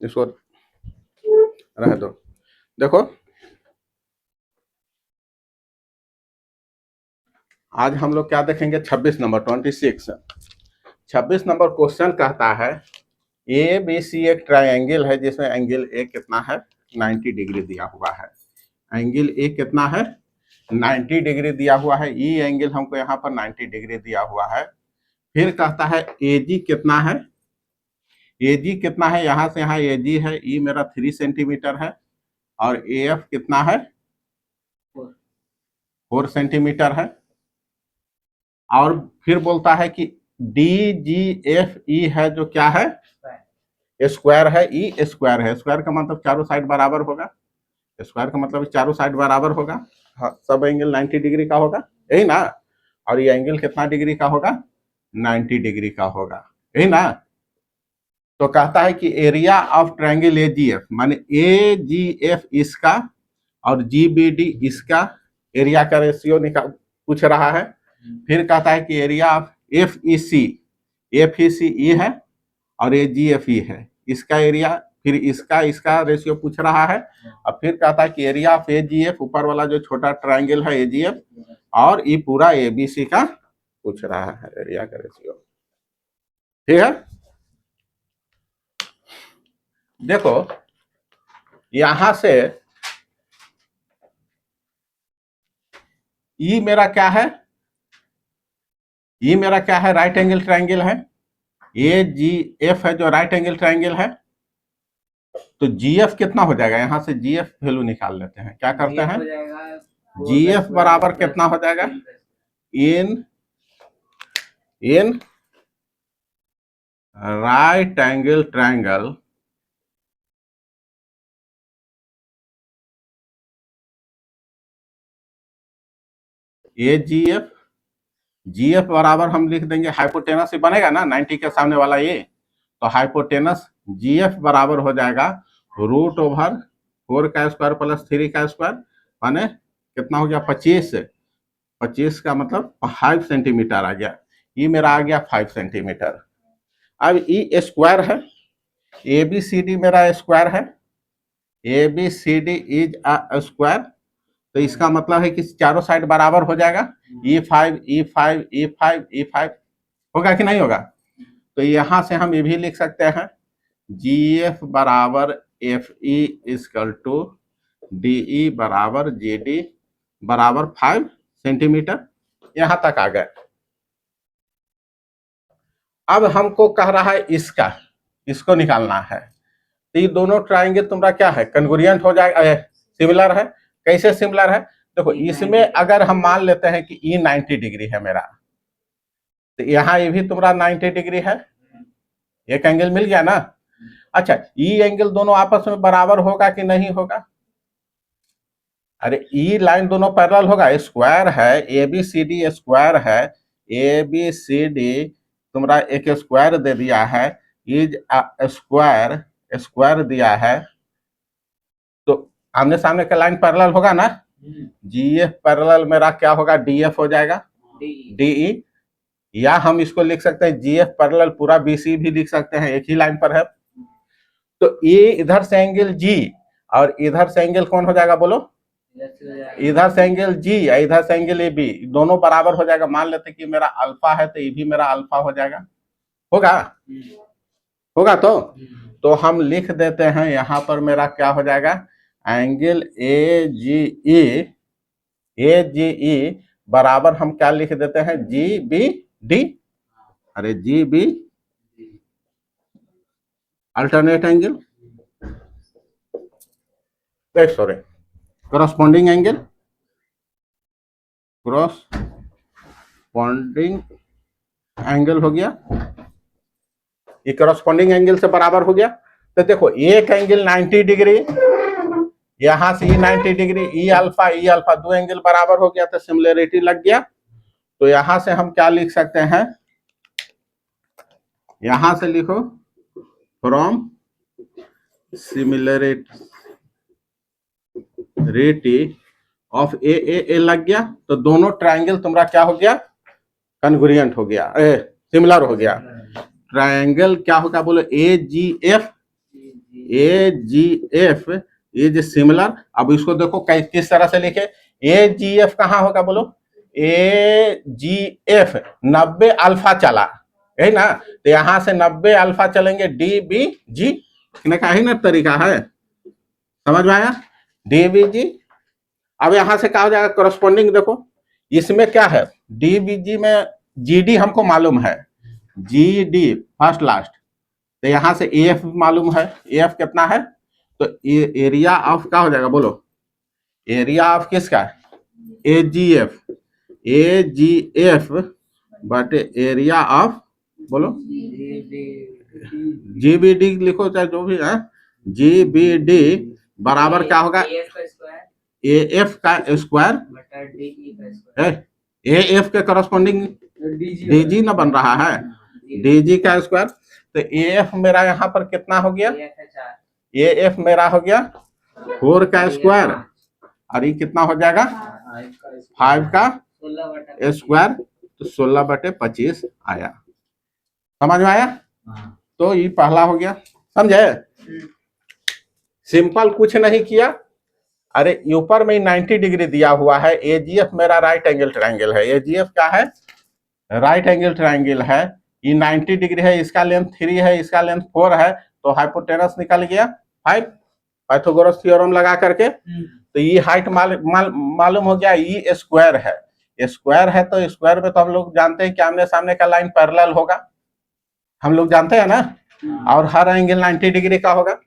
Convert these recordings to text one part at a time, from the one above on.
इसको रह दो। देखो आज हम लोग क्या देखेंगे, 26 नंबर 26। 26 नंबर क्वेश्चन कहता है ए बी सी एक ट्रायंगल है जिसमें एंगल ए कितना है, 90 डिग्री दिया हुआ है। एंगल ए कितना है, 90 डिग्री दिया हुआ है। ई एंगल हमको यहाँ पर 90 डिग्री दिया हुआ है। फिर कहता है ए जी कितना है, ए जी कितना है, यहाँ से यहाँ ए जी है, ई मेरा 3 सेंटीमीटर है, और ए एफ कितना है, 4 सेंटीमीटर है। और फिर बोलता है कि डी जी एफ ई है जो क्या है, स्क्वायर है, ई स्क्वायर है। स्क्वायर का मतलब चारों साइड बराबर होगा, स्क्वायर का मतलब चारों साइड बराबर होगा। हाँ, सब एंगल 90 डिग्री का होगा, यही ना। और ये एंगल कितना डिग्री का होगा, 90 डिग्री का होगा, यही ना। तो कहता है कि area of triangle A G F, माने ए जी एफ इसका और जी बी डी इसका एरिया का रेशियो निकाल पूछ रहा है। फिर कहता है कि area of F E C E है और ए जी एफ ई है, इसका एरिया, फिर इसका रेशियो पूछ रहा है। और फिर कहता है कि area of A G F, ऊपर वाला जो छोटा ट्रायंगल है ए जी एफ, और ये पूरा ए बी सी का पूछ रहा है एरिया का रेशियो। ठीक है, देखो यहां से ई मेरा क्या है, ई मेरा क्या है, राइट एंगल ट्रायंगल है। ए जी एफ है जो राइट एंगल ट्रायंगल है। तो जी एफ कितना हो जाएगा, यहां से जी एफ वैल्यू निकाल लेते हैं। क्या करते हैं, जी एफ बराबर कितना हो जाएगा, in right angle triangle A G F बराबर हम लिख देंगे, हाइपोटेनस ही बनेगा ना 90 के सामने वाला ये। तो हाइपोटेनस जी एफ बराबर हो जाएगा √4 का स्क्वायर प्लस 3 का स्क्वायर, माने कितना हो गया, 25 का मतलब 5 सेंटीमीटर आ गया। ये मेरा आ गया 5 सेंटीमीटर। अब ई स्क्वायर है, ए बी सी डी मेरा स्क्वायर है, A B C D is a square. तो इसका मतलब है कि चारों साइड बराबर हो जाएगा, E5 E5 E5 E5 होगा कि नहीं होगा। तो यहां से हम ये भी लिख सकते हैं जी एफ बराबर F E equal to D E बराबर जे डी बराबर 5 सेंटीमीटर। यहां तक आ गए। अब हमको कह रहा है इसको निकालना है। तो ये दोनों ट्रायंगल तुम्हारा क्या है, कन्ग्रुएंट हो जाएगा, सिमिलर है। कैसे सिमिलर है, देखो इसमें अगर हम मान लेते हैं कि ई 90 डिग्री है मेरा, तो यहाँ ये भी तुम्हारा 90 डिग्री है, एक एंगल मिल गया ना। अच्छा, ई एंगल दोनों आपस में बराबर होगा कि नहीं होगा, अरे ई लाइन दोनों पैरेलल होगा, स्क्वायर है, A B C D square है, ए बी सी डी तुम्हारा एक स्क्वायर दे दिया है, इज स्क्वायर स्क्वायर दिया है। तो आमने सामने का लाइन पैरेलल होगा ना, जी एफ पैरेलल मेरा क्या होगा, डी एफ हो जाएगा, डी ई। या हम इसको लिख सकते हैं जी एफ पैरेलल पूरा बी सी भी लिख सकते हैं, एक ही लाइन पर है। तो ये इधर से एंगल जी और इधर से एंगल कौन हो जाएगा बोलो, इधर से एंगल जी या इधर से एंगल ए बी, दोनों बराबर हो जाएगा। मान लेते कि मेरा अल्फा है तो ये भी मेरा अल्फा हो जाएगा, होगा होगा। तो हम लिख देते हैं यहां पर मेरा क्या हो जाएगा, एंगल ए जी ई बराबर हम क्या लिख देते हैं, जी बी डी। अरे G B alternate angle, sorry corresponding angle, corresponding angle हो गया, ये करस्पॉन्डिंग एंगल से बराबर हो गया। तो देखो एक एंगल 90 डिग्री, यहां से ई 90 डिग्री, ई अल्फा दो एंगल बराबर हो गया, तो सिमिलरिटी लग गया। तो यहां से हम क्या लिख सकते हैं, यहां से लिखो फ्रॉम सिमिलरिटी ऑफ ए लग गया। तो दोनों ट्रायंगल तुम्हारा क्या हो गया, कन्ग्रुएंट हो गया, सिमिलर हो गया। ट्रायंगल क्या होगा बोलो, AGF, AGF ये जो सिमिलर। अब इसको देखो किस तरह से लिखे, AGF कहाँ होगा बोलो, AGF 90 अल्फा चला है ना, तो यहां से 90 अल्फा चलेंगे DBG, लिखने का ही ना तरीका है, समझ में आया, DBG। अब यहां से क्या हो जाएगा, करस्पॉन्डिंग देखो इसमें क्या है, DBG में GD हमको मालूम है, GD फर्स्ट लास्ट, तो यहां से AF मालूम है, AF कितना है, तो एरिया ऑफ क्या हो जाएगा बोलो, एरिया ऑफ किसका, AGF, AGF बटे एरिया ऑफ बोलो, GBD लिखो चाहे जो भी है, GBD बराबर क्या होगा, AF का स्क्वायर, AF के करस्पॉन्डिंग DG ना बन रहा है, DG का स्क्वायर, तो AF मेरा यहाँ पर कितना हो गया, AF मेरा हो गया 4 का स्क्वायर, और ये कितना हो जाएगा 5 का स्क्वायर, तो 16/25 आया, समझ में आया, तो ये पहला हो गया, समझे, सिंपल कुछ नहीं किया, अरे ऊपर में 90 डिग्री दिया हुआ है, AGF मेरा राइट एंगल ट्रायंगल है, AGF क्या है, राइट एंगल ट्रायंगल है, ये 90 डिग्री है, इसका लेंथ 3 है, इसका लेंथ 4 है, तो हाइपोटेनस निकल गया 5, पाइथागोरस थ्योरम लगा करके, तो ये हाइट मालूम हो गया, ये स्क्वायर है, स्क्वायर है तो स्क्वायर में तो हम लोग जानते हैं कि आमने सामने का लाइन पैरेलल होगा, हम लोग जानते हैं ना, और हर एंगल 90 डिग्री का होगा,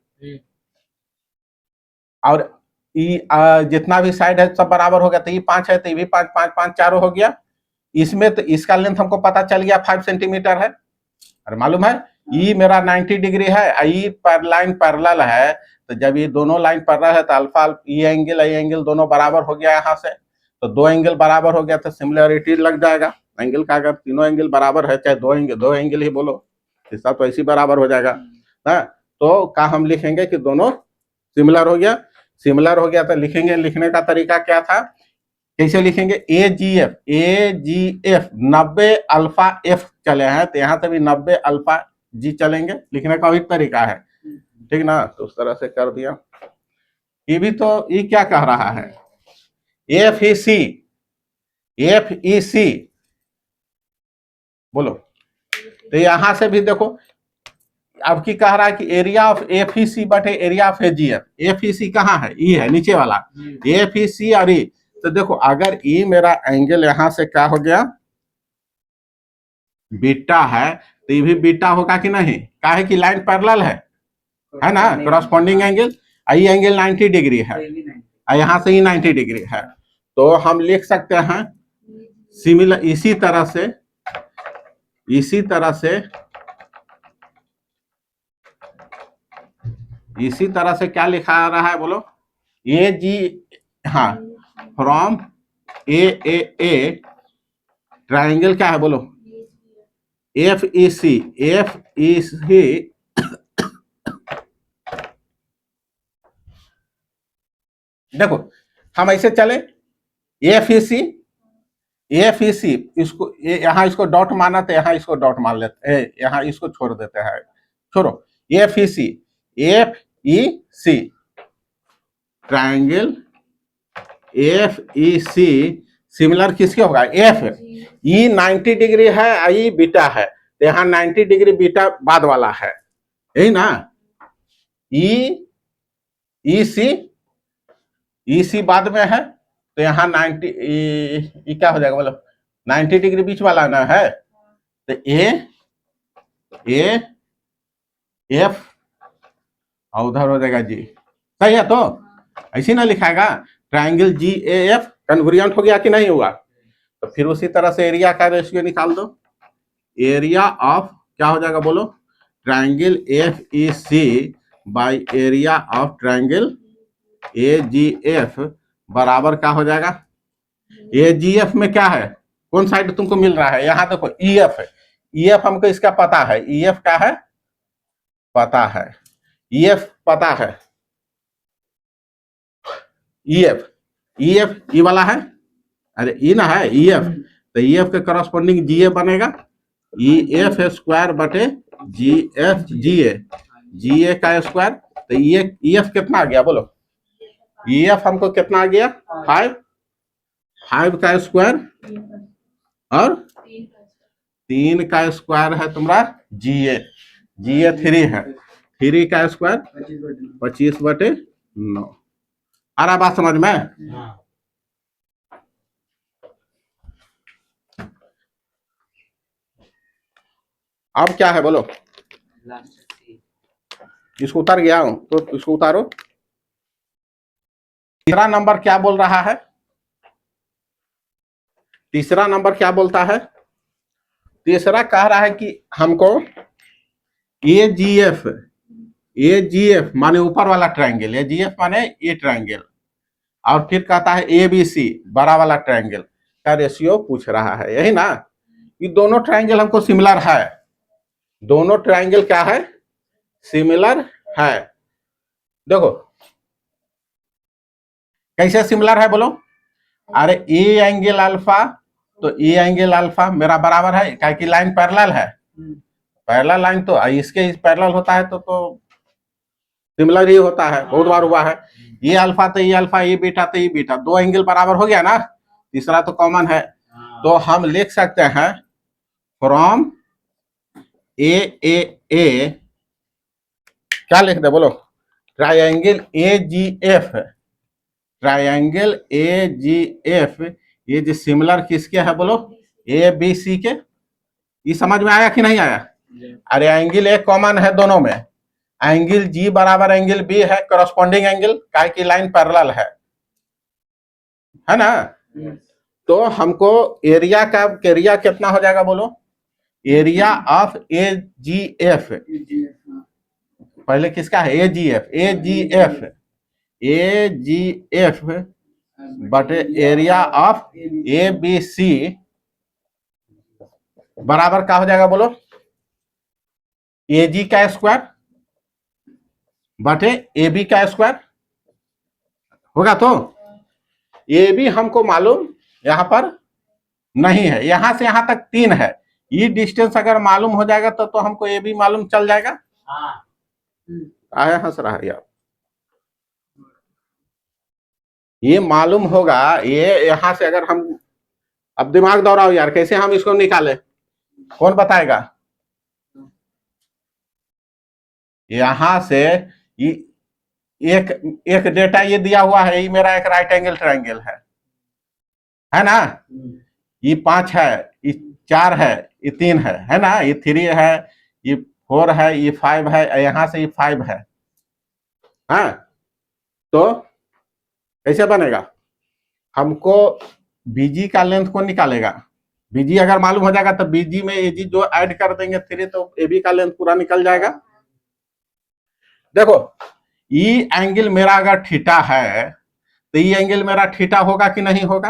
और जितना भी साइड है सब बराबर हो गया, तो ये 5 है तो ये भी 5, 5, 5 चारों हो गया, इसमें तो इसका लेंथ हमको पता चल गया 5 सेंटीमीटर है, और मालूम है ये मेरा 90 डिग्री है, ये पर लाइन पैरेलल है, तो जब ये दोनों लाइन पैरेलल है तो अल्फा ये एंगल दोनों बराबर हो गया, यहाँ से तो 2 एंगल बराबर हो गया, तो सिमिलरिटी लग जाएगा एंगल का, अगर तीनों एंगल बराबर है, चाहे 2 एंगल ही बोलो, इसका तो ऐसे बराबर हो जाएगा ना, तो क्या हम लिखेंगे कि दोनों सिमिलर हो गया, सिमिलर हो गया तो लिखेंगे, लिखने का तरीका क्या था, कैसे लिखेंगे, AGF 90 अल्फा F चले हैं, तो यहाँ से भी 90 अल्फा G चलेंगे, लिखने का भी तरीका है, ठीक ना, तो उस तरह से कर दिया। ये भी तो ये क्या कह रहा है, FEC बोलो, तो यहां से भी देखो अब की कह रहा है कि एरिया ऑफ FEC बटे एरिया ऑफ AGF, FEC कहाँ है, ये है नीचे वाला, FEC और ये, तो देखो अगर ये मेरा एंगल यहां से क्या हो गया बीटा है, तो ये भी बीटा होगा कि नहीं, क्या है कि लाइन पैरेलल है ना, करस्पॉन्डिंग एंगल, ये एंगल 90 डिग्री है, यहाँ से ही 90 डिग्री है, तो हम लिख सकते हैं सिमिलर, इसी तरह से क्या लिखा रहा है बोलो, AG, हाँ, फ्रॉम AAA ट्राइंगल क्या है बोलो, FEC देखो हम ऐसे चले, FEC इसको यहाँ इसको डॉट माना, तो यहाँ इसको डॉट मान लेते हैं, यहाँ इसको छोड़ देते हैं, छोड़ो, FEC ट्राइंगल FEC सिमिलर किसके होगा, F, ये 90 डिग्री है, ये बीटा है, तो यहाँ 90 डिग्री बीटा बाद वाला है, यही ना, EC बाद में है, तो यहाँ 90 ये क्या हो जाएगा मतलब 90 डिग्री बीच वाला ना है, तो AF और उधर हो जाएगा G, सही है, तो ऐसे ना लिखाएगा, ट्राइंगल GAF कन्वर्जेंट हो गया कि नहीं हुआ, तो फिर उसी तरह से एरिया का रेशियो निकाल दो, एरिया ऑफ क्या हो जाएगा बोलो, triangle FEC bye area of triangle AGF बराबर क्या हो जाएगा, AGF में क्या है, कौन साइड तुमको मिल रहा है, यहाँ देखो EF है, EF हमको इसका पता है, EF क्या है पता है, EF पता है, EF ये वाला है, अरे ये ना है EF, तो EF के करस्पॉन्डिंग GA बनेगा, EF स्क्वायर बटे जी एफ जी ए का स्क्वायर, तो ई एफ कितना आ गया बोलो, ई एफ हमको कितना आ गया 5, 5 का स्क्वायर और 3 का स्क्वायर है तुम्हारा जी ए 3 है, 3 का स्क्वायर 25/9। आ रहा बात समझ में? अब क्या है बोलो, इसको उतार गया हूं तो इसको उतारो। तीसरा नंबर क्या बोल रहा है, तीसरा नंबर क्या बोलता है, तीसरा कह रहा है कि हमको ए जी एफ माने ऊपर वाला ट्रायंगल, ए जी एफ माने ये ट्रायंगल, और फिर कहता है ए बी सी बड़ा वाला ट्रायंगल का रेशियो पूछ रहा है, यही ना। ये दोनों ट्रायंगल हमको सिमिलर है, दोनों ट्रायंगल क्या है, सिमिलर है। देखो कैसे सिमिलर है बोलो, अरे ए एंगल अल्फा, तो ए एंगल अल्फा मेरा बराबर है, क्या की लाइन पैरेलल है, पैरेलल लाइन तो इसके पैरेलल होता है तो सिमिलर ही होता है, बहुत बार हुआ है। ये अल्फा तो ये अल्फा, ये बीटा तो ये बीटा, दो एंगल बराबर हो गया ना, तीसरा तो कॉमन है, तो हम लिख सकते हैं फ्रॉम ए क्या लिख दे बोलो, triangle A G F, triangle A G F ये जो सिमिलर किसके है बोलो, ए बी सी के। ये समझ में आया कि नहीं आया? अरे एंगल ए कॉमन है दोनों में, एंगल जी बराबर एंगल बी है, करस्पॉन्डिंग एंगल, काय की लाइन पैरेलल है ना। तो हमको एरिया का एरिया कितना हो जाएगा बोलो, area of A G F, पहले किसका है, ए जी एफ बटे area of A B C बराबर क्या हो जाएगा बोलो, ए जी का स्क्वायर बटे ए बी का स्क्वायर होगा। तो ए बी हमको मालूम यहां पर नहीं है, यहां से यहां तक 3 है, ये डिस्टेंस अगर मालूम हो जाएगा तो हमको ए बी मालूम चल जाएगा। आया हंस रहा है यार, ये मालूम होगा, ये यहां से अगर हम, अब दिमाग दौड़ाओ यार, कैसे हम इसको निकाले, कौन बताएगा? यहां से एक एक डेटा ये दिया हुआ है, ये मेरा एक राइट एंगल ट्रायंगल है ना, ये 5 है, ये 4 है, ये 3 है ना, ये 3 है, ये 4 है, ये 5 है, यहां से ये 5 है, हाँ। तो कैसे बनेगा, हमको बीजी का लेंथ को निकालेगा, बीजी अगर मालूम हो जाएगा तो बीजी में एजी जो ऐड कर देंगे 3 तो एबी का लेंथ पूरा निकल जाएगा। देखो ई एंगल मेरा अगर थीटा है तो ये एंगल मेरा थीटा होगा कि नहीं होगा,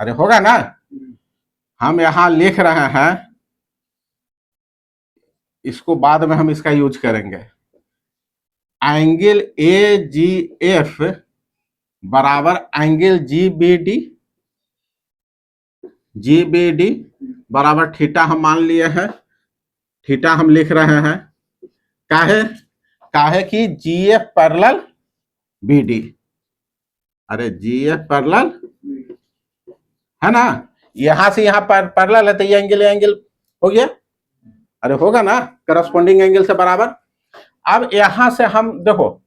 अरे होगा ना। हम यहां लिख रहे हैं, इसको बाद में हम इसका यूज करेंगे, एंगल ए जी एफ बराबर एंगल जी बी डी बराबर थीटा हम मान लिए हैं, थीटा हम लिख रहे हैं, काहे कि जी एफ पैरेलल बी डी, अरे जी एफ पैरेलल है ना, यहां से यहां पर पैरेलल है तो ये एंगल हो गया, अरे होगा ना, करस्पॉन्डिंग एंगल से बराबर। अब यहां से हम देखो,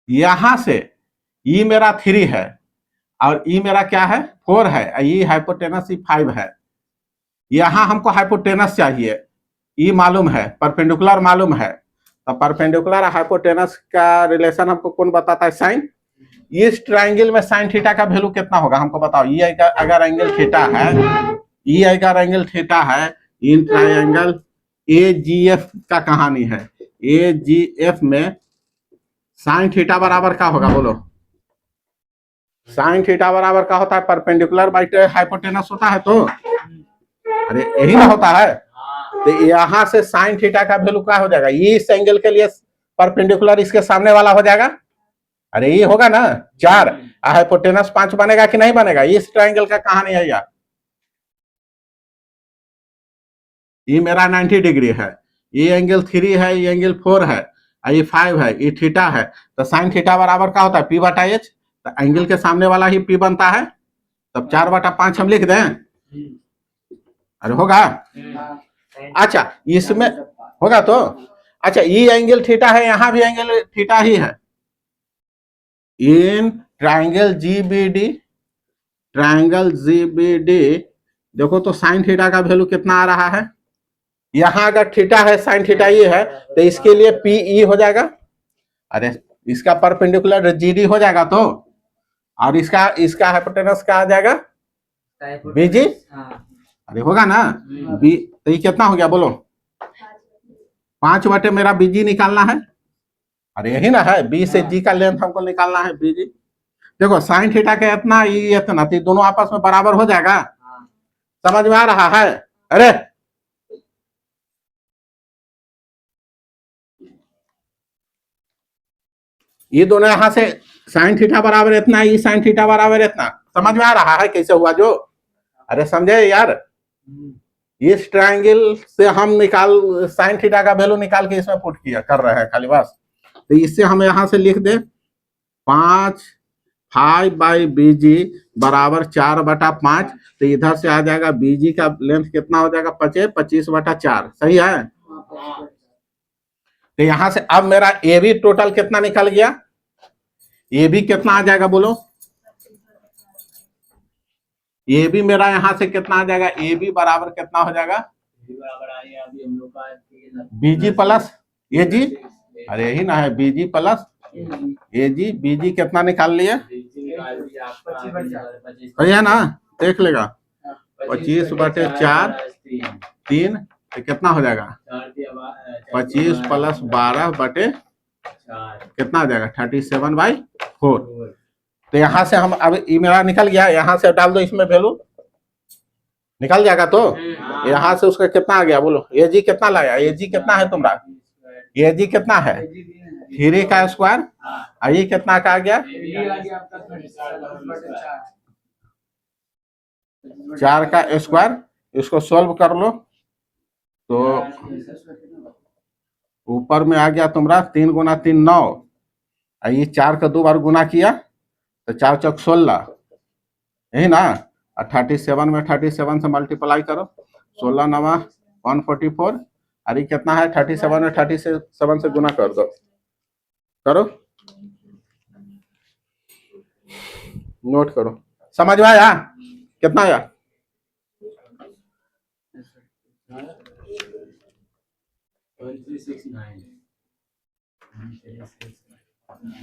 यहां से ई मेरा 3 है और ई मेरा क्या है 4 है, ई हाइपोटेनस ई 5 है, यहां हमको हाइपोटेनस चाहिए, ई मालूम है, परपेंडिकुलर मालूम है, तो परपेंडिकुलर हाइपोटेनस का रिलेशन हमको कौन बताता है, साइन। इस ट्रायंगल में साइन थीटा का वैल्यू कितना होगा हमको बताओ, ये अगर एंगल थीटा है, ये अगर एंगल थीटा है, in triangle A G F का कहानी है, ए जी एफ में साइन थीटा बराबर क्या होगा बोलो, साइन थीटा बराबर क्या होता है, परपेंडिकुलर बाई हाइपोटेनस होता है, तो अरे यही ना होता है, तो यहां से साइन थीटा का वैल्यू क्या हो जाएगा, ये इस एंगल के लिए परपेंडिकुलर इसके सामने वाला हो जाएगा, अरे ये होगा ना 4, हाइपोटेनस 5 बनेगा कि नहीं बनेगा, इस ट्रायंगल का कहानी है यार। ये मेरा 90 डिग्री है, ये एंगल 3 है, ये एंगल 4 है, ये 5 है, ये थीटा है। तो साइन थीटा बराबर क्या होता है? P बटा H। तो एंगल के सामने वाला ही P बनता है, तब 4/5 हम लिख दें। अरे होगा? अच्छा, इसमें होगा तो अच्छा, ये एंगल थीटा है, यहां भी एंगल थीटा ही है। इन ट्राइंगल जीबीडी देखो तो साइन थीटा का वैल्यू कितना आ रहा है? यहां अगर थीटा है, साइन थीटा ये है, तो इसके लिए PE हो जाएगा। अरे इसका परपेंडिकुलर GD हो जाएगा तो, और इसका हाइपोटेनस क्या आ जाएगा? BG। अरे होगा ना? बी तो ये कितना हो गया बोलो? 5 बटे मेरा BG निकालना है। अरे यही ना है, B से G का लेंथ हमको निकालना है, BG। देखो साइन थीटा का इतना, ये इतना, तो दोनों आपस में बराबर हो जाएगा। समझ में आ रहा है? अरे ये दोनों यहां से साइन थीटा बराबर इतना, ये साइन थीटा बराबर इतना। समझ में आ रहा है कैसे हुआ जो? अरे समझे यार? इस ट्रायंगल से हम साइन थीटा का वैल्यू निकाल के इसमें पुट किया कर रहे हैं खाली बस। तो इससे हम यहां से लिख दे 5/BG बराबर 4/5। तो इधर से आ जाएगा BG का लेंथ कितना हो जाएगा? 25/4। सही है? तो यहां से अब मेरा AB टोटल कितना निकल गया? AB कितना आ जाएगा बोलो? AB मेरा यहां से कितना आ जाएगा? AB बराबर कितना हो जाएगा? BG plus AG। अरे यही ना है, BG प्लस AG। BG कितना निकाल लिया? सही है ना? देख लेगा। 25/4 3 तो कितना हो जाएगा? 25 प्लस 12/4 कितना हो जाएगा? 37/4। तो यहां से हम अब ये मेरा निकल गया, यहां से डाल दो इसमें वैल्यू, निकल जाएगा। तो यहां से उसका कितना आ गया बोलो? AG कितना लाया? AG कितना है तुम्हारा? AG कितना है? 3 का स्क्वायर। ये कितना का आ गया? 4 का स्क्वायर। इसको सॉल्व कर लो तो ऊपर में आ गया तुम्हारा 3 गुना 3 9। ये 4 का 2 बार गुना किया तो 4 चौक 16, यही ना? 37 में 37 से मल्टीप्लाई करो, 16 नवा 144। अरे कितना है? 37 में 37 से गुना कर दो, करो, नोट करो। समझ में आया? कितना आया?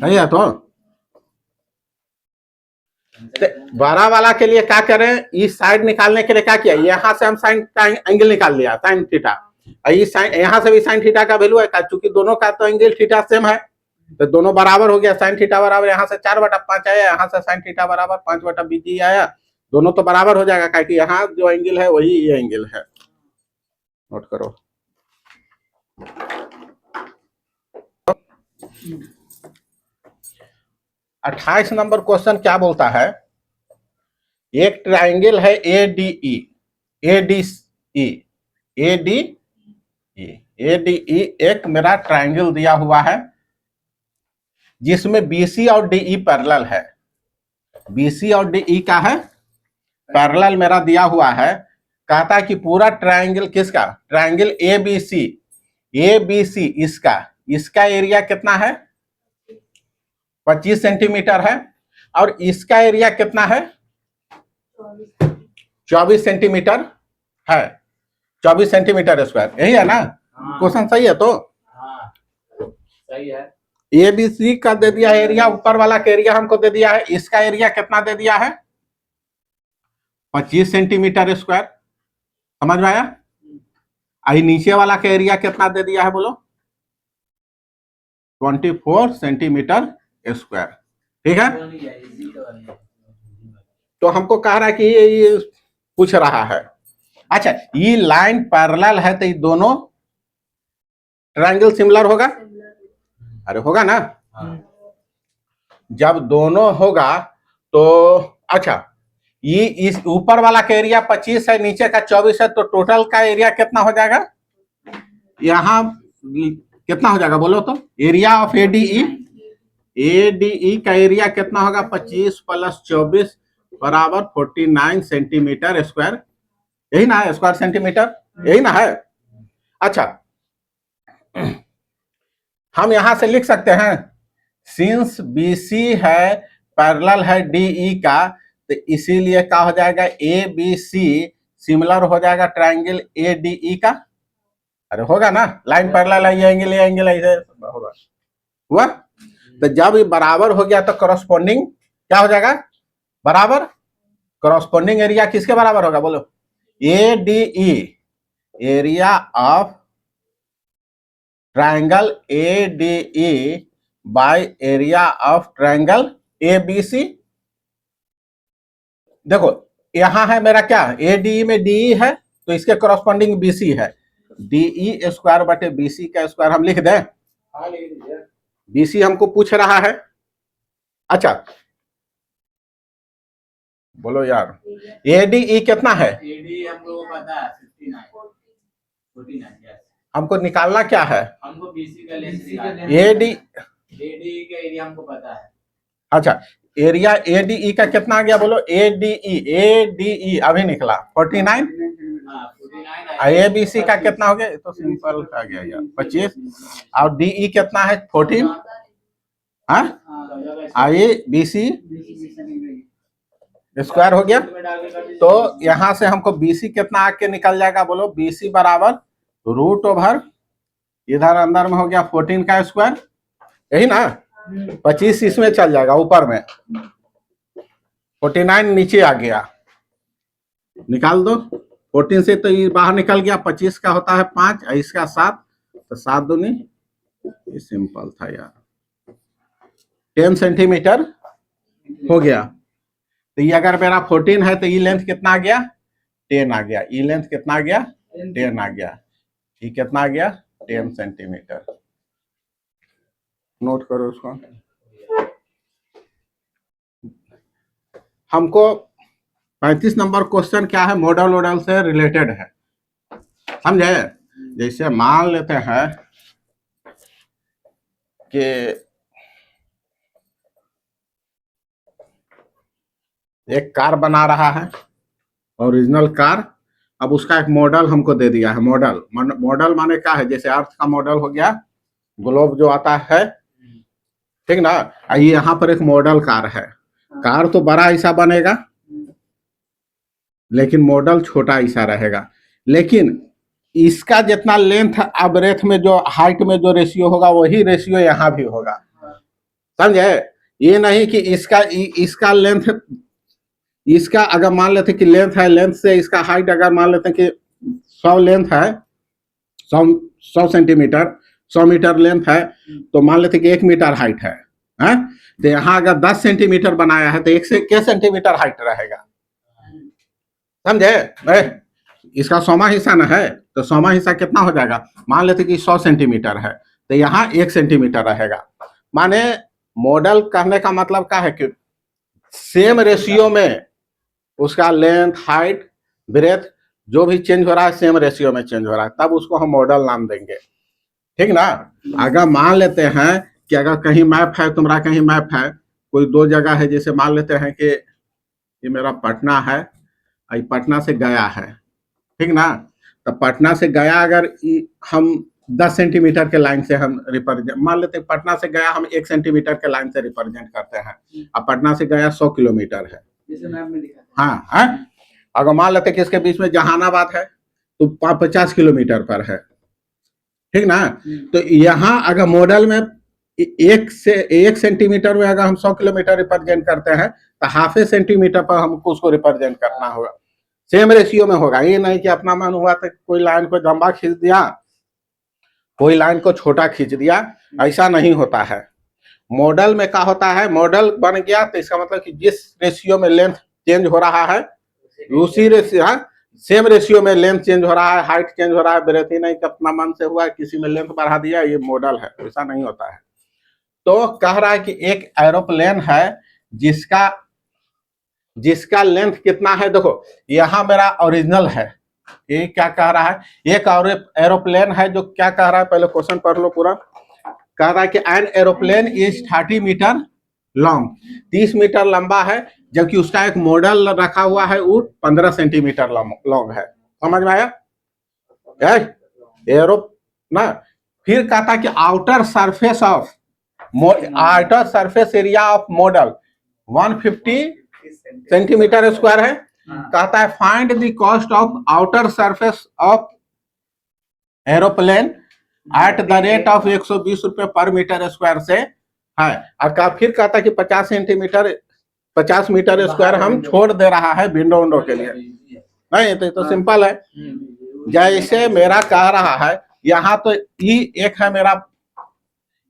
नहीं है तो 12 वाला के लिए क्या करें? इस साइड निकालने के लिए क्या किया? यहां से हम साइन का एंगल निकाल लिया, साइन थीटा। इस साइन, यहां से भी साइन थीटा का वैल्यू है, क्योंकि दोनों का तो एंगल थीटा सेम है, तो दोनों बराबर हो गया। साइन थीटा बराबर यहाँ से 4/5 आया, यहाँ से साइन थीटा बराबर 5/BG आया। दोनों तो बराबर हो जाएगा, क्योंकि यहाँ जो एंगल है वही ये एंगल है। नोट करो। अट्ठाईस नंबर क्वेश्चन क्या बोलता है? एक ट्राइंगल है ADE एक मेरा ट्राइंगल दिया हुआ है जिसमें BC और DE पैरेलल है। BC और DE का है पैरेलल मेरा दिया हुआ है। कहता है कि पूरा ट्राइंगल किसका? ट्राइंगल ABC इसका एरिया कितना है? 25 सेंटीमीटर है, और इसका एरिया कितना है? 24 सेंटीमीटर है, 24 सेंटीमीटर स्क्वायर। यही है ना? क्वेश्चन सही है तो? सही है। ABC का दे दिया है एरिया, ऊपर वाला का एरिया हमको दे दिया है। इसका एरिया कितना दे दिया है? 25 सेंटीमीटर स्क्वायर। समझ में आया? आई नीचे वाला का एरिया कितना दे दिया है बोलो? 24 सेंटीमीटर स्क्वायर। ठीक है? तो हमको कह रहा है कि ये पूछ रहा है, अच्छा ये लाइन पैरेलल है तो ये दोनों ट्रायंगल सिमिलर होगा? अरे होगा ना? जब दोनों होगा तो अच्छा ये इस ऊपर वाला का एरिया 25 है, नीचे का 24 है, तो टोटल का एरिया कितना हो जाएगा? यहाँ कितना हो जाएगा बोलो तो? एरिया ऑफ एडीई, एडीई का एरिया कितना होगा? 25 + 24 बराबर 49 सेंटीमीटर स्क्वायर, यही ना है? स्क्वायर सेंटीमीटर, यही ना है? अच्छा, हम यहां से लिख सकते हैं, सिंस बीसी है पैरेलल है डीई का, तो इसीलिए क्या हो जाएगा? ए बी सी सिमिलर हो जाएगा ट्राइंगल ए डी का। अरे होगा ना, लाइन पैरेलल है, ये एंगल ऐसे होगा, हुआ? तो जब ये बराबर हो गया तो करस्पॉन्डिंग क्या हो जाएगा? बराबर। करस्पॉन्डिंग एरिया किसके बराबर होगा बोलो? A D E, area of triangle A D E by area of triangle A B C. देखो यहां है मेरा क्या, ए डी में डी है तो इसके करस्पॉन्डिंग बीसी है, डीई स्क्वायर बटे बीसी का स्क्वायर हम लिख दें। बीसी हमको पूछ रहा है। अच्छा बोलो यार, एडीई कितना है? एडी हमको पता है 49 हमको निकालना क्या है? हमको बीसी का लेंथ एडी का एरिया हमको पता है। अच्छा, एरिया एडीई का कितना आ गया बोलो? एडीई अभी निकला 49, एबीसी का कितना हो गया? तो सिंपल आ गया यार 25, और डीई कितना है? 14। हाँ, एबीसी स्क्वायर हो गया। तो यहां से हमको बीसी कितना आके निकल जाएगा बोलो? बीसी बराबर √, इधर अंदर में हो गया 14 का स्क्वायर, यही ना? 25 इसमें चल जाएगा, ऊपर में 49 नीचे आ गया, निकाल दो। 14 से तो ये बाहर निकल गया, 25 का होता है 5, इसका 7, तो 7 दूनी, ये सिंपल था यार, 10 सेंटीमीटर हो गया। तो ये अगर मेरा 14 है तो ये लेंथ कितना आ गया? 10 आ गया। ये लेंथ कितना आ गया? 10 आ गया। ये कितना आ गया? 10 सेंटीमीटर। नोट करो उसको। हमको 35 नंबर क्वेश्चन क्या है? मॉडल से रिलेटेड है, समझे? जैसे मान लेते हैं कि एक कार बना रहा है, ओरिजिनल कार। अब उसका एक मॉडल हमको दे दिया है। मॉडल माने क्या है? जैसे अर्थ का मॉडल हो गया, ग्लोब जो आता है, ठीक ना? ये यहाँ पर एक मॉडल कार है। कार तो बड़ा ऐसा बनेगा, लेकिन मॉडल छोटा ऐसा रहेगा। लेकिन इसका जितना लेंथ अब ब्रेथ में जो हाइट में जो रेशियो होगा, वही रेशियो यहाँ भी होगा, समझे? ये नहीं कि इसका लेंथ, इसका अगर मान लेते कि लेंथ है, लेंथ से इसका हाइट अगर मान लेते कि 100 लेंथ है, 100 सेंटीमीटर, 100 मीटर लेंथ है, तो मान लेते कि 1 मीटर हाइट है, तो यहाँ अगर 10 सेंटीमीटर बनाया है तो 1 से क्या सेंटीमीटर हाइट रहेगा, समझे? इसका 100वां हिस्सा ना है, तो 100वां हिस्सा कितना हो जाएगा? मान लेते कि 100 सेंटीमीटर है, तो यहाँ 1 सेंटीमीटर रहेगा। माने मॉडल कहने का मतलब क्या है कि सेम रेशियो में उसका लेंथ, हाइट, ब्रेथ जो भी चेंज हो रहा है, सेम रेशियो में चेंज हो रहा है, तब उसको हम मॉडल नाम देंगे, ठीक ना? अगर मान लेते हैं कि अगर कहीं मैप है, तुम्हारा कहीं मैप है, कोई 2 जगह है, जैसे मान लेते हैं कि ये मेरा पटना है, ये पटना से गया है, ठीक ना? तो पटना से गया अगर हम 10 सेंटीमीटर के लाइन से हम रिप्रेजेंट, मान लेते हैं पटना से गया हम 1 सेंटीमीटर के लाइन से रिप्रेजेंट करते हैं। अब पटना से गया 100 किलोमीटर है, जैसे मैप में दिखा। हाँ है। अगर मान लेते कि इसके बीच में जहानाबाद है तो 50 किलोमीटर पर है, ठीक ना? तो यहाँ अगर मॉडल में 1 सेंटीमीटर में अगर हम 100 किलोमीटर रिप्रेजेंट करते हैं, तो ½ सेंटीमीटर पर हमको उसको रिप्रेजेंट करना होगा, सेम रेशियो में होगा। ये नहीं कि अपना मन हुआ तो कोई लाइन को लंबा खींच दिया, कोई लाइन को छोटा खींच दिया, ऐसा नहीं होता है। मॉडल में क्या होता है? मॉडल बन गया तो इसका मतलब कि जिस रेशियो में लेंथ चेंज हो रहा है, उसी रेशियो, सेम रेशियो में लेंथ चेंज हो रहा है, हाइट चेंज हो रहा है, ब्रेथ ही नहीं कि अपना मन से हुआ किसी में लेंथ बढ़ा दिया, ये मॉडल है, ऐसा नहीं होता है। तो कह रहा है कि एक एरोप्लेन है जिसका जिसका लेंथ कितना है, देखो यहां मेरा ओरिजिनल है, ये क्या कह रहा है, एक और एरोप्लेन है जो क्या कह रहा है, पहले क्वेश्चन पढ़ लो पूरा। कह रहा है कि an aeroplane is 30 metre long, 30 metre लंबा है, जबकि उसका एक मॉडल रखा हुआ है वो 15 सेंटीमीटर लॉन्ग है। समझ में आया? एरो ना, फिर कहता कि outer surface area of model 150 centimetre square है। कहता है find the cost of outer surface of aeroplane at the rate of 120 रुपए पर मीटर स्क्वायर से है। और फिर कहता है कि 50 मीटर स्क्वायर हम छोड़ दे रहा है विंडो के लिए। नहीं तो सिंपल है, जैसे मेरा कह रहा है यहाँ तो ये एक है मेरा,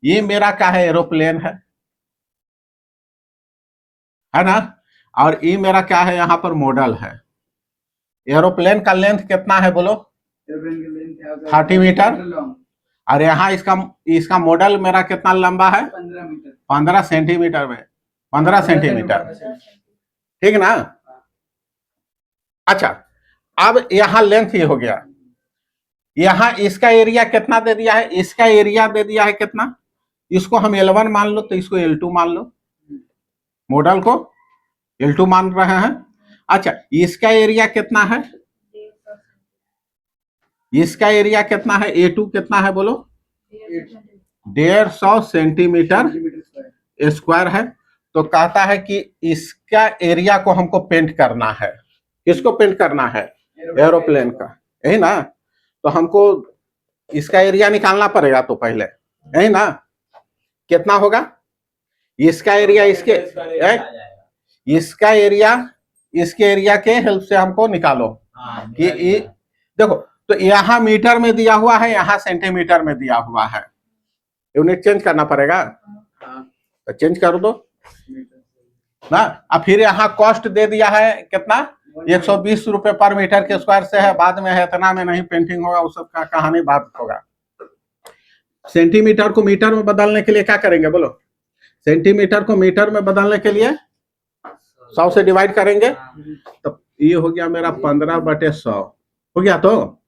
ये मेरा क्या है, एरोप्लेन है ना, और ये मेरा क्या है, यहाँ पर मॉडल है। एरोप्लेन का लेंथ कितना है बोलो, 30 मीटर, और यहाँ इसका मॉडल मेरा कितना लंबा है, 15 सेंटीमीटर में, 15 सेंटीमीटर, ठीक ना। अच्छा, अब यहाँ लेंथ ही हो गया, यहाँ इसका एरिया कितना दे दिया है, इसका एरिया दे दिया है कितना, इसको हम L1 मान लो, तो इसको L2 मान लो, मॉडल को L2 मान रहे हैं। अच्छा, इसका एरिया कितना है, इसका एरिया कितना है, A2 कितना है बोलो, 150 सेंटीमीटर स्क्वायर है। तो कहता है कि इसका एरिया को हमको पेंट करना है, किसको पेंट करना है, एरोप्लेन का, यही ना। तो हमको इसका एरिया निकालना पड़ेगा, तो पहले यही ना, कितना होगा इसका एरिया, इसका एरिया, इसके एरिया के हेल्प से हमको निकालो कि देखो, तो यहाँ मीटर में दिया हुआ है, यहाँ सेंटीमीटर में दिया हुआ है, यूनिट चेंज करना पड़ेगा, तो चेंज कर दो ना। अब फिर यहाँ कॉस्ट दे दिया है कितना, 120 रुपए पर मीटर के स्क्वायर से है, बाद में है इतना में नहीं पेंटिंग होगा, उस सब का कहानी बात होगा। सेंटीमीटर को मीटर में बदलने के लिए क्या करेंगे बोलो, सेंटीमीटर को मीटर में बदलने के लिए 100 से डिवाइड करेंगे, तो ये हो गया मेरा 15/100 हो गया। तो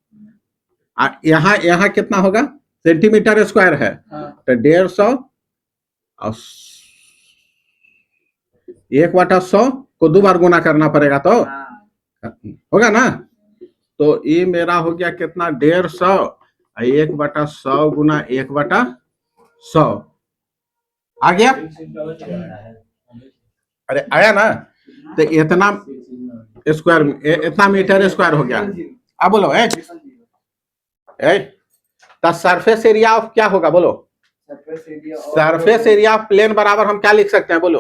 यहाँ कितना होगा, सेंटीमीटर स्क्वायर है, तो 150 और 1/100 को 2 बार गुना करना पड़ेगा, तो होगा ना। तो ये मेरा हो गया कितना, 150, 1/100 गुना 1/100 आ गया, अरे आया ना। तो इतना स्क्वायर, इतना मीटर स्क्वायर हो गया। अब बोलो तो सरफेस एरिया ऑफ क्या होगा बोलो, सरफेस एरिया ऑफ प्लेन बराबर हम क्या लिख सकते हैं बोलो,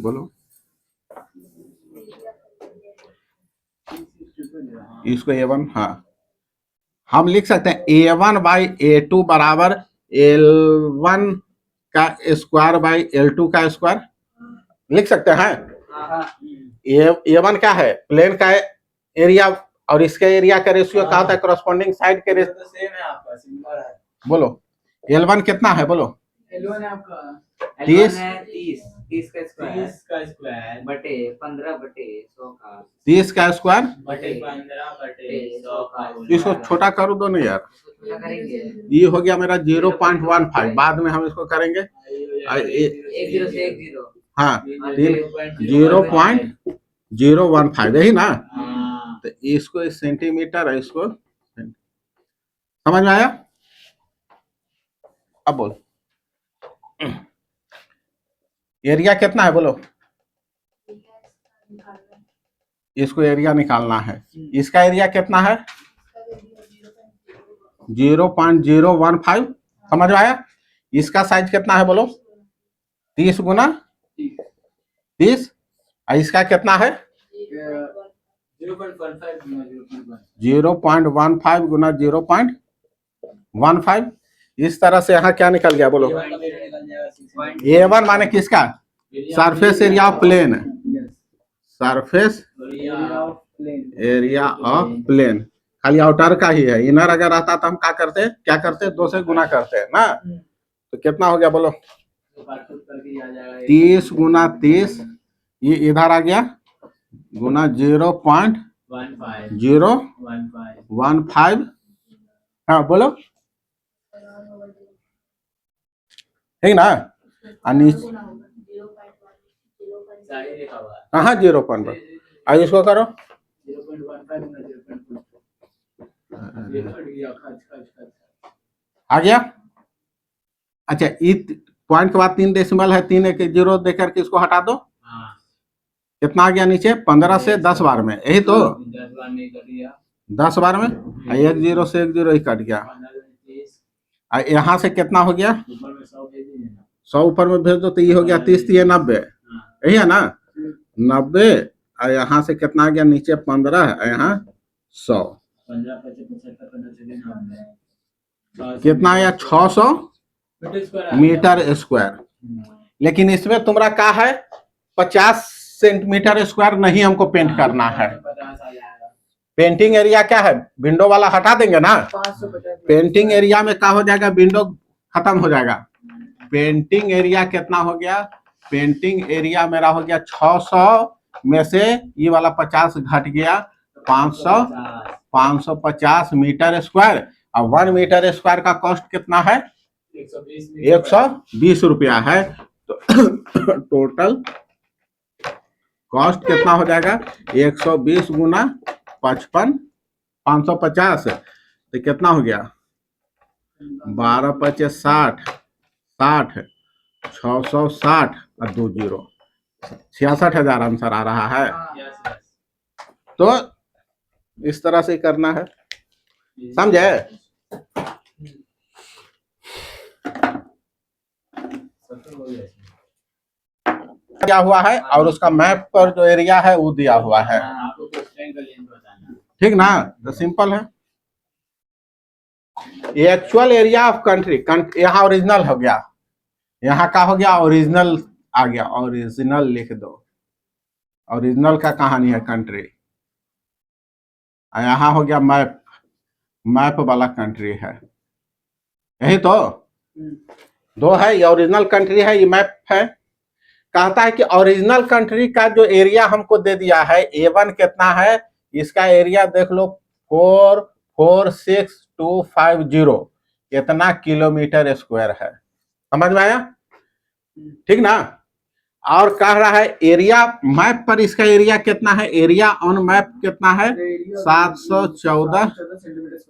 बोलो इसको A1, हाँ हम लिख सकते हैं A1/A2 बराबर L1 का स्क्वायर बाई L2 का स्क्वायर लिख सकते हैं। A1 क्या है, प्लेन का एरिया, और इसके एरिया का रेशियो क्या होता है, करस्पॉन्डिंग साइड के रेशियो, सेम है आपका, सिमिलर है। बोलो L1 कितना है बोलो, L1 है आपका 30 का स्क्वायर बटे 15/100 का, 30 का स्क्वायर बटे 15/100 का, इसको छोटा कर दो ना यार, ये हो गया मेरा 0.15, बाद में हम इसको करेंगे 10 से 10, हाँ 0.015 यही ना। तो इसको सेंटीमीटर है, इसको समझ में आया। अब बोल एरिया कितना है बोलो, इसको एरिया निकालना है, इसका एरिया कितना है 0.015, समझ में आया। इसका साइज कितना है बोलो, 30 गुना 30, और इसका कितना है 0.15 गुना 0.15। इस तरह से यहाँ क्या निकल गया बोलो, A1 माने किसका, surface area of plane, surface area of plane, खाली आउटर का ही है, इनर अगर आता तो हम क्या करते 2 से गुना करते हैं ना। तो कितना हो गया बोलो, तो काट करके आ जाएगा 30 गुना 30, ये इधर आ गया गुना 0.015। हाँ बोलो, ठीक ना। सारी लिखा हुआ है कहाँ 0.1, आज इसको करो 0.15 आ गया। अच्छा, पॉइंट के बाद 3 डेसिमल है, 3 एक 0 देकर के इसको हटा दो, हाँ कितना आ गया नीचे 15 से 10 बार में, यही तो 10 बार नहीं कर दिया 10 बार में, 1 0 से 1 0 ही कट गया। यहाँ से कितना हो गया, ऊपर में 100 भेज दीजिए ना 100 ऊपर में भेज दो तो ये हो गया 30, ये 90, यही है ना 90। और यहाँ से कितना आ गया नीचे 15, यहाँ 100, 15 25 75 कितना आया 600 मीटर स्क्वायर। लेकिन इसमें तुम्हारा क्या है 50 सेंटीमीटर स्क्वायर नहीं हमको पेंट करना है। 50 आ जाएगा पेंटिंग एरिया क्या है, विंडो वाला हटा देंगे ना, 550 पेंटिंग एरिया में क्या हो जाएगा, विंडो खत्म हो जाएगा। पेंटिंग एरिया कितना हो गया, पेंटिंग एरिया मेरा हो गया 600 में से ये वाला 50 घट गया 550 मीटर स्क्वायर। और 1 मीटर स्क्वायर का कॉस्ट कितना है 120 रुपया है। तो टोटल कॉस्ट कितना हो जाएगा 120 गुना 55 550, तो कितना हो गया 12 25 60 60 660 और 2 0 66,000 आंसर आ रहा है। तो इस तरह से करना है, समझे। क्या हुआ है और उसका मैप पर जो एरिया है वो दिया हुआ है, आपको क्वेश्चन का लेंथ बताना ठीक ना, तो सिंपल है। ये एक्चुअल एरिया ऑफ कंट्री, यहाँ ओरिजिनल हो गया, यहाँ का हो गया ओरिजिनल आ गया, ओरिजिनल लिख दो, ओरिजिनल का कहानी है कंट्री। यहाँ हो गया मैप, मैप वाला कंट्री है, यही तो दो है, ये ओरिजिनल कंट्री है, ये मैप है। कहता है कि ओरिजिनल कंट्री का जो एरिया हमको दे दिया है A1 कितना है, इसका एरिया देख लो 446250, इतना किलोमीटर स्क्वायर है, समझ में आया, ठीक ना। और कह रहा है एरिया मैप पर इसका एरिया कितना है, एरिया ऑन मैप कितना है 714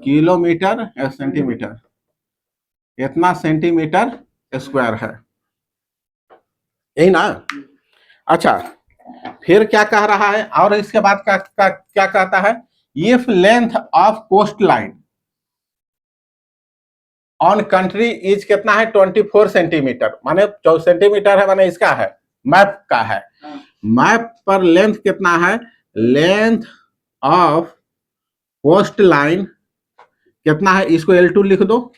किलोमीटर सेंटीमीटर, इतना सेंटीमीटर स्क्वायर है, यही ना। अच्छा, फिर क्या कह रहा है, और इसके बाद क्या कहता है, if length of coast line on country is कितना है 24 सेंटीमीटर, माने 4 सेंटीमीटर है, माने इसका है मैप का है। मैप पर लेंथ कितना है, लेंथ ऑफ कोस्ट लाइन कितना है, इसको L2 लिख दो,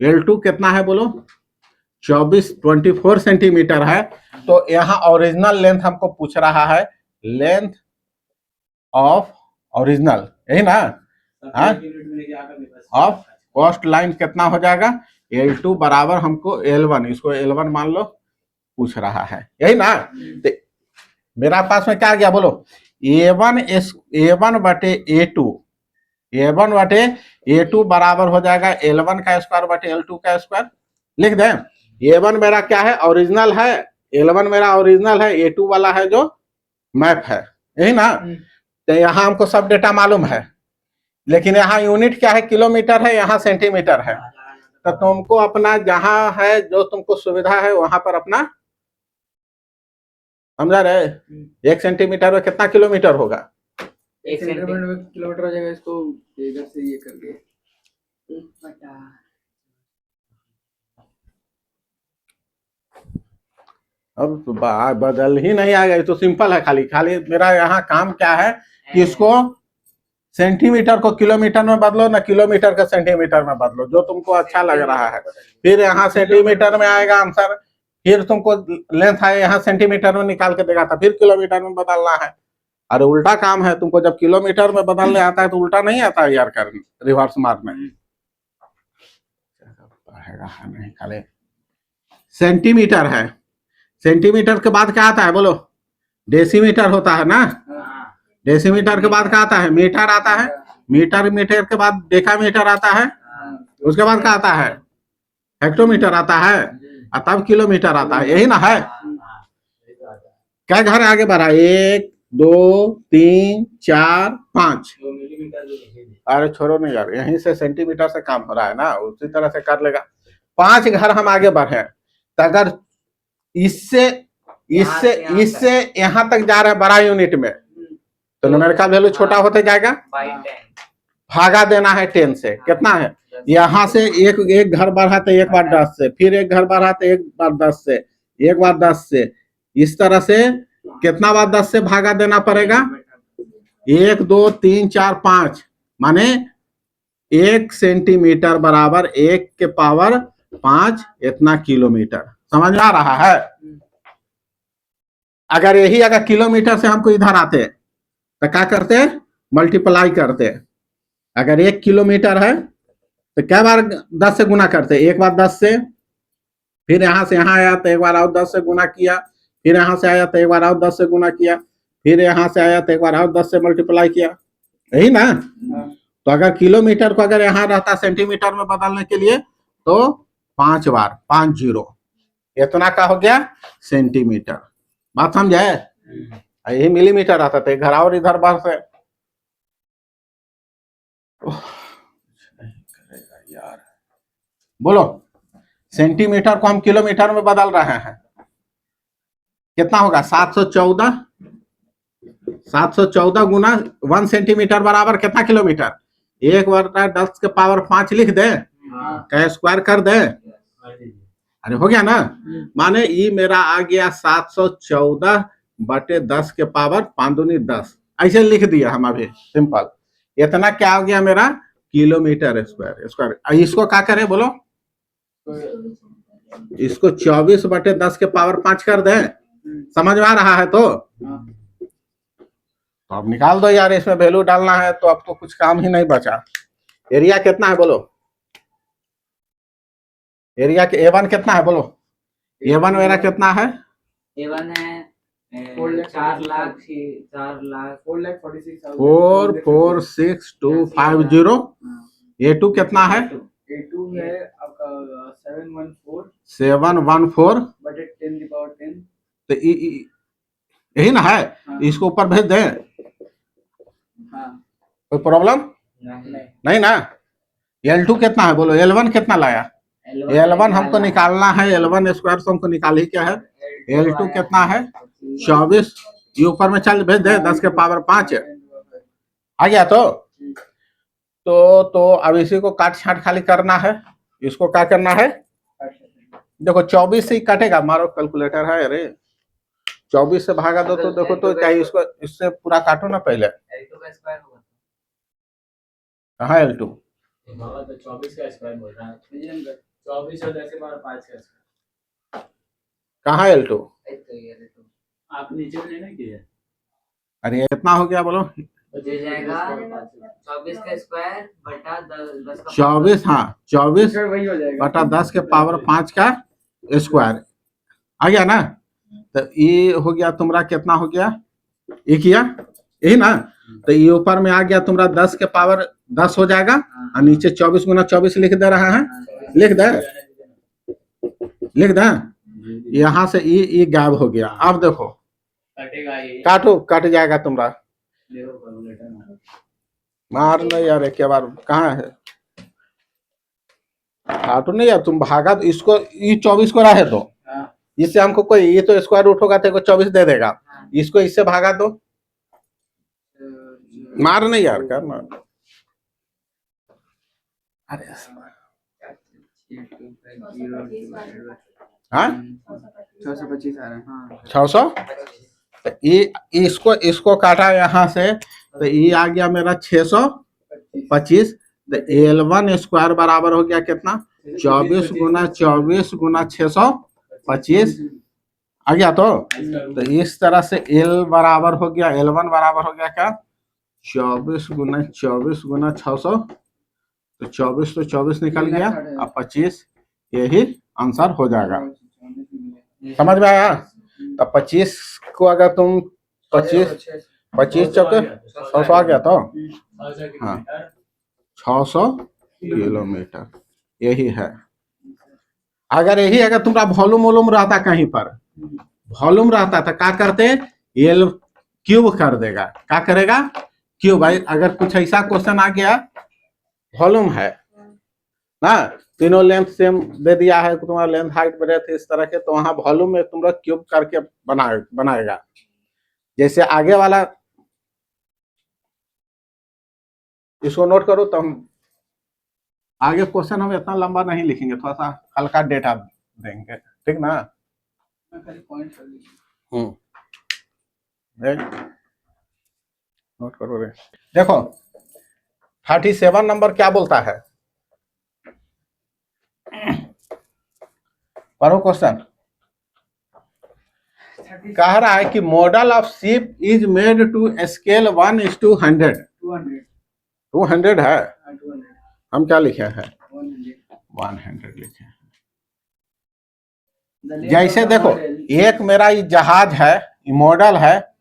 L2 कितना है बोलो 24 सेंटीमीटर है। तो यहाँ ओरिजिनल लेंथ हमको पूछ रहा है, लेंथ ऑफ ओरिजिनल, यही ना, ऑफ कोस्ट लाइन कितना हो जाएगा L2 बराबर हमको L1, इसको L1 मान लो, पूछ रहा है, यही ना। तो मेरा पास में क्या गया बोलो, A1 बटे A2, A1 बटे A2 बराबर हो जाएगा L1 का स्क्वायर बटे L2 का स्क्वायर, लिख दें। A1 मेरा क्या है ओरिजिनल है, L1 मेरा ओरिजिनल है, A2 वाला है जो मैप है, यही ना। तो यहाँ हमको सब डेटा मालूम है, लेकिन यहाँ यूनिट क्या है किलोमीटर है, यहाँ सेंटीमीटर है। तो तुमको अपना जहां है जो तुमको सुविधा है वहां पर अपना, समझा रहे, 1 सेंटीमीटर में कितना किलोमीटर होगा, 1 सेंटीमीटर में किलोमीटर हो जाएगा, इसको इधर से ये करके 1/50। अब तो बदल ही नहीं आएगा, ये तो सिंपल है, खाली खाली मेरा यहाँ काम क्या है कि इसको सेंटीमीटर को किलोमीटर में बदलो ना, किलोमीटर का सेंटीमीटर में बदलो, जो तुमको अच्छा लग रहा है। फिर यहाँ सेंटीमीटर में आएगा आंसर, फिर तुमको लेंथ है यहाँ सेंटीमीटर में निकाल के देगा था, फिर किलोमीटर में बदलना है। अरे उल्टा काम है, तुमको जब किलोमीटर में बदलने आता है तो उल्टा नहीं आता है यार, कर रिवर्स मारने नहीं खाली सेंटीमीटर है, सेंटीमीटर के बाद क्या आता है बोलो, डेसीमीटर होता है ना, हाँ, डेसीमीटर के बाद क्या आता है, मीटर आता है, मीटर मीटर के बाद डेकामीटर आता है, उसके बाद क्या आता है, हेक्टोमीटर आता है, और तब किलोमीटर आता है, यही ना है। क्या घर आगे बढ़ा, 1 2 3 4 5, अरे छोड़ो नहीं यार, यहीं से सेंटीमीटर से काम हो रहा है ना, उसी तरह से कर लेगा। 5 घर हम आगे बढ़े, तो अगर इससे इससे इससे यहाँ तक जा रहा है बड़ा यूनिट में, तो न्यूमेरिकल वैल्यू छोटा होते जाएगा, भागा देना है 10 से, कितना है, यहाँ से एक घर बढ़ा तो एक बार 10 से, फिर एक घर बढ़ा तो एक बार 10 से, एक बार 10 से, इस तरह से कितना बार 10 से भागा देना पड़ेगा, 1 2 3 4 5, माने 1 सेंटीमीटर बराबर 1 के पावर 5 इतना किलोमीटर। समझ में आ रहा है। अगर यही अगर किलोमीटर से हमको इधर आते तो क्या करते, मल्टीप्लाई करते, अगर 1 किलोमीटर है तो क्या बार 10 से गुना करते, एक बार 10 से, फिर यहां से यहाँ आया तो एक बार और 10 से गुना किया, फिर यहां से आया तो एक बार और 10 से गुना किया, फिर यहां से आया तो एक बार और 10 से मल्टीप्लाई किया, यही ना। तो अगर किलोमीटर को अगर यहाँ रहता सेंटीमीटर में बदलने के लिए तो 5 बार 5 0, इतना का हो गया सेंटीमीटर। बात समझे, यही मिलीमीटर आता था, घर और इधर बार से यार बोलो, सेंटीमीटर को हम किलोमीटर में बदल रहे हैं, कितना होगा 714 गुना 1 सेंटीमीटर बराबर कितना किलोमीटर, 1 बटा 10 के पावर 5 लिख दे, क्या स्क्वायर कर दे, अरे हो गया ना। माने ये मेरा आ गया 714 बटे 10 के पावर 5 दूनी 10, ऐसे लिख दिया हम अभी सिंपल। इतना क्या हो गया मेरा किलोमीटर स्क्वायर। इसको क्या करे बोलो, इसको 24 बटे 10 के पावर 5 कर दे, समझ में आ रहा है। तो अब निकाल दो यार, इसमें वैल्यू डालना है तो अब तो कुछ काम ही नहीं बचा। एरिया कितना है बोलो, एरिया के A1 कितना है बोलो, A1 मेरा कितना है, A1 है 4,46,250। A2 कितना है, A2 है आपका 714 बटे 10 की पावर 10। तो यही ना है। हाँ। इसको ऊपर भेज दें, हाँ कोई प्रॉब्लम नहीं ना। L2 कितना है बोलो, L1 कितना लाया, L1 हमको निकालना है, L1 स्क्वायर से हमको निकाल ही क्या है, L2 कितना है 24, ये ऊपर में चल भेज दे 10 के पावर 5 आ गया। तो अब इसी को काट छाट खाली करना है, इसको क्या करना है, देखो 24 से ही कटेगा, मारो कैलकुलेटर है, अरे 24 से भागा दो तो देखो तो चाहिए, इसको इससे पूरा काटो ना पहले। कहाँ L2, 24 का स्क्वायर बोल रहा है, 24 और 10 के पावर 5 का स्क्वायर। कहाँ L2, आप नीचे में नहीं किया, अरे इतना हो गया बोलो, तो दे जाएगा 24 का स्क्वायर बटा 10 का 24, हाँ 24 वही हो जाएगा बटा 10 के पावर 5 का स्क्वायर आ गया ना। तो ये हो गया तुम्हारा कितना हो गया, ये किया यही ना। तो ये ऊपर में आ गया तुम्हारा 10 के पावर 10 हो जाएगा, और नीचे 24 गुना 24 लिख दे रहा है, लिख दे। यहाँ से ये गायब हो गया। अब देखो कटेगा, ये काटो, कट जाएगा तुम्हारा, मार नहीं यार एक बार, कहाँ है काटो नहीं यार, तुम भागा तो इसको, ये 24 को रहे दो, इससे हमको कोई, ये तो स्क्वायर रूट होगा तो 24 दे देगा, इसको इससे भागा दो, मार नहीं यार करना, अरे हाँ 625 आ रहा है। हाँ 600, तो ये इसको काटा यहाँ से, तो ये आ गया मेरा 625। तो L1 स्क्वायर बराबर हो गया कितना, 24 गुना 625 आ गया। तो इस तरह से L बराबर हो गया, L1 बराबर हो गया क्या, 24 गुना 600, तो 24 तो 24 निकल गया, अब 25, यही आंसर हो जाएगा। समझ में आया? तो 25 को अगर तुम 25 चौके 100 आ गया तो हाँ 600 किलोमीटर यही है। अगर यही अगर तुम्हारा वॉल्यूम वॉल्यूम रहता कहीं पर वॉल्यूम रहता था क्या करते ये क्यूब कर देगा। क्या करेगा? क्यूब। भाई अगर कुछ ऐसा क्वेश्चन आ गया वॉल्यूम है ना, तीनों लेंथ सेम दे दिया है, तुम्हारा लेंथ हाइट ब्रेथ इस तरह के, तो वहां वॉल्यूम में तुम्हारा क्यूब करके बनाएगा। जैसे आगे वाला इसको नोट करो तो हम आगे क्वेश्चन हम इतना लंबा नहीं लिखेंगे, थोड़ा सा हल्का डेटा देंगे, ठीक ना? नोट करो रे। देखो 37 नंबर क्या बोलता है, पढ़ो क्वेश्चन। कह रहा है कि model of ship is made to scale 1:100। 200 है, हम क्या लिखे हैं 100 लिखे हैं। जैसे देखो एक मेरा ये जहाज है, ये मॉडल है,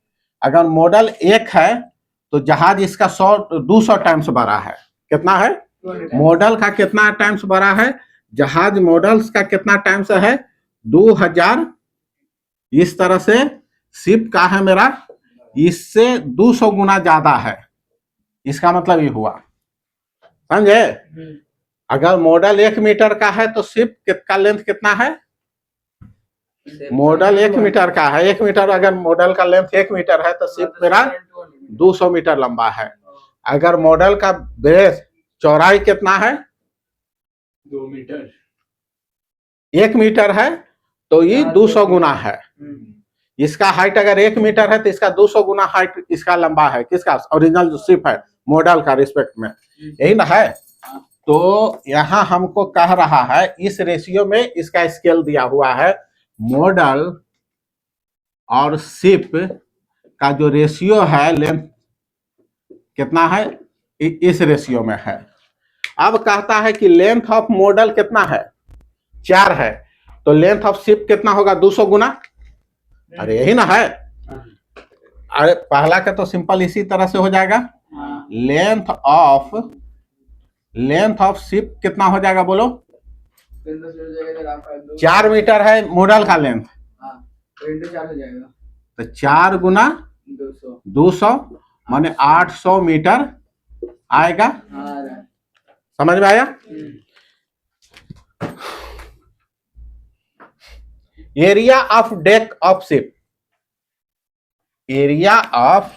अगर मॉडल एक है तो जहाज इसका 200 टाइम्स बड़ा है। कितना है? मॉडल का कितना टाइम्स बड़ा है? जहाज मॉडल्स का कितना टाइम्स है? 2000। इस तरह से शिप का है मेरा इससे 200 गुना ज्यादा है। इसका मतलब ये हुआ, समझे? अगर मॉडल 1 मीटर का है तो शिप का लेंथ कितना है? मॉडल 1 मीटर का है, 1 मीटर अगर मॉडल का लेंथ 1 मीटर है तो शिप मेरा 200 मीटर लंबा है। अगर मॉडल का बेस चौड़ाई कितना है? 2 मीटर। 1 मीटर है तो ये 200 गुना है। इसका हाइट अगर 1 मीटर है तो इसका 200 गुना हाइट इसका लंबा है। किसका? ओरिजिनल जो शिप है मॉडल का रिस्पेक्ट में, यही ना है। तो यहाँ हमको कह रहा है इस रेशियो में इसका स्केल दिया हुआ है, मॉडल और शिप का जो रेशियो है लेंथ कितना है, इस रेशियो में है। अब कहता है कि लेंथ ऑफ मॉडल कितना है? 4 है, तो लेंथ ऑफ शिप कितना होगा? 200 गुना। अरे यही ना है। अरे पहला का तो सिंपल इसी तरह से हो जाएगा। लेंथ ऑफ शिप कितना हो जाएगा बोलो? 4 मीटर है मॉडल का लेंथ, तो 4 गुना 200 माने 800 मीटर आएगा। समझ में आया? Area of deck of ship, area of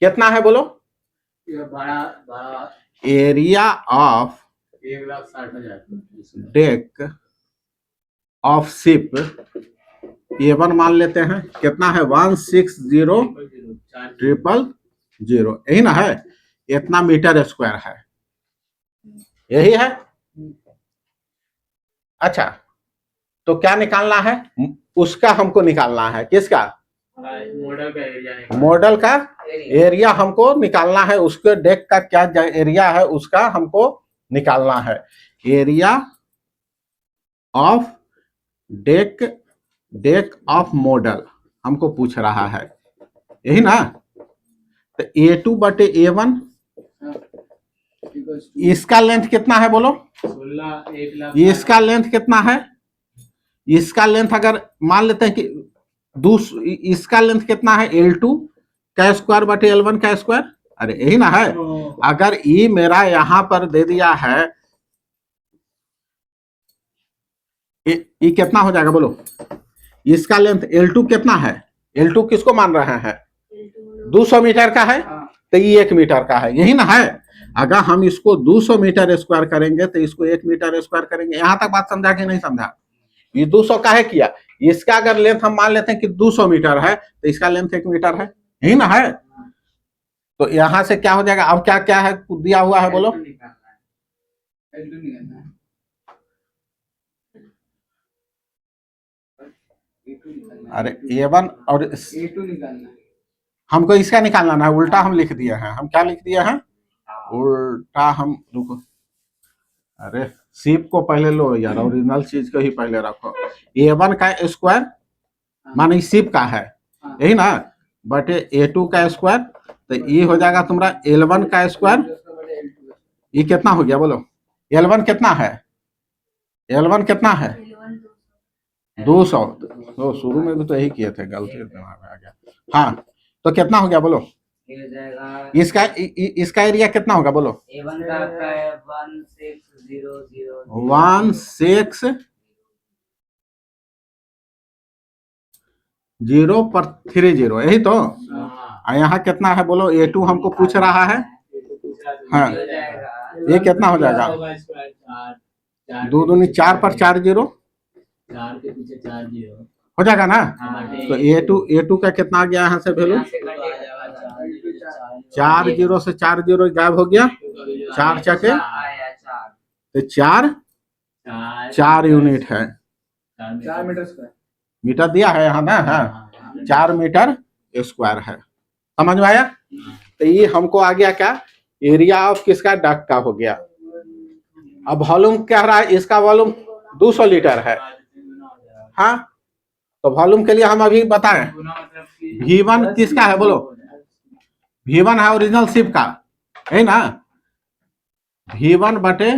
कितना है बोलो? Area of 1,60,000 deck of ship A1 मान लेते हैं। कितना है? 160,000, यही ना है। इतना मीटर स्क्वायर है, यही है। अच्छा तो क्या निकालना है? उसका हमको निकालना है। किसका? मॉडल का एरिया। मॉडल का एरिया हमको निकालना है। उसके डेक का क्या एरिया है उसका हमको निकालना है। Area of deck of model हमको पूछ रहा है, यही ना। तो A2/A1 इसका लेंथ कितना है बोलो? 16,01,00,000। इसका लेंथ कितना है? इसका लेंथ अगर मान लेते हैं कि इसका लेंथ कितना है? L2 का स्क्वायर बटे L1 का स्क्वायर। अरे यही ना है। अगर ये मेरा यहां पर दे दिया है, ये कितना हो जाएगा बोलो? इसका लेंथ L2 कितना है? L2 किसको मान रहे हैं? 200 मीटर का है, तो ये 1 मीटर का है, यही ना है। अगर हम इसको 200 मीटर स्क्वायर करेंगे तो इसको 1 मीटर स्क्वायर करेंगे। यहां तक बात समझा कि नहीं समझा? ये 200 का है किया, इसका अगर लेंथ हम मान लेते हैं कि 200 मीटर है तो इसका लेंथ 1 मीटर है, यही ना है। तो यहां से क्या हो जाएगा? अब क्या क्या है दिया हुआ है बोलो? अरे A1 और A2 निकालना है। हमको इसका निकालना है। उल्टा हम लिख दिए हैं। हम क्या लिख दिए हैं? उल्टा हम रुको, अरे सिप को पहले लो यार, ओरिजिनल चीज को ही पहले रखो। A1 का स्क्वायर माने सिप का है, यही ना, बटे A2 का स्क्वायर, तो ये हो जाएगा तुम्हारा L1 का स्क्वायर। ये कितना हो गया बोलो, L1 कितना है, L1 कितना है 200। तो शुरू में भी तो यही किए थे, गलती दिमाग में आ गया। हाँ, तो कितना हो गया बोलो, ये हो जाएगा इसका एरिया कितना होगा बोलो, A1 का आपका है 1600 16,030, यही तो। हाँ, यहाँ कितना है बोलो, A2 हमको पूछ रहा है। हाँ, हो जाएगा ये कितना हो जाएगा, दो दूनी 4 पर 4 जीरो 4 के पीछे 4 जीरो हो जाएगा ना। हाँ, तो A2 का कितना आ गया यहाँ से वैल्यू, यहाँ से कटेगा 4 जीरो से 4 जीरो गायब हो गया, 4 चके आया 4 तो 4 यूनिट है, 4 मीटर स्क्वायर। मीटर दिया है यहाँ ना। हाँ, 4 मीटर स्क्वायर है, समझ में आया। तो ये हमको आ गया क्या, एरिया ऑफ किसका, डक का हो गया। अब वॉल्यूम क्या रहा है, इसका वॉल्यूम 200 लीटर है। हाँ, तो वॉल्यूम के लिए हम अभी बताएं, V1 किसका है बोलो, V1 है ओरिजिनल सिप का, है ना। V1 बटे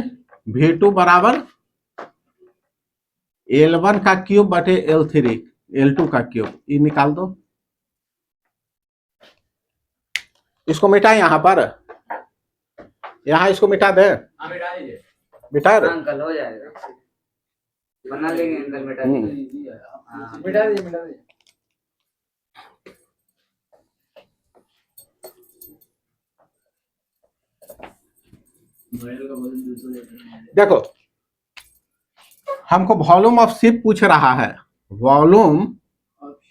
V2 बराबर L1 का क्यूब बटे L3 L2 का क्यूब, ये निकाल दो। इसको मिटाएं यहाँ पर, यहाँ इसको मिटा दे, हाँ, मिटा दीजिए। मिटा दे। अंकल हो जाएगा, बना लेंगे अंकल बेटा। हाँ, मिटा दीजिए, मिटा दीजिए। मॉडल का वजन 200 लीटर। देखो, हमको वॉल्यूम ऑफ शिप पूछ रहा है, वॉल्यूम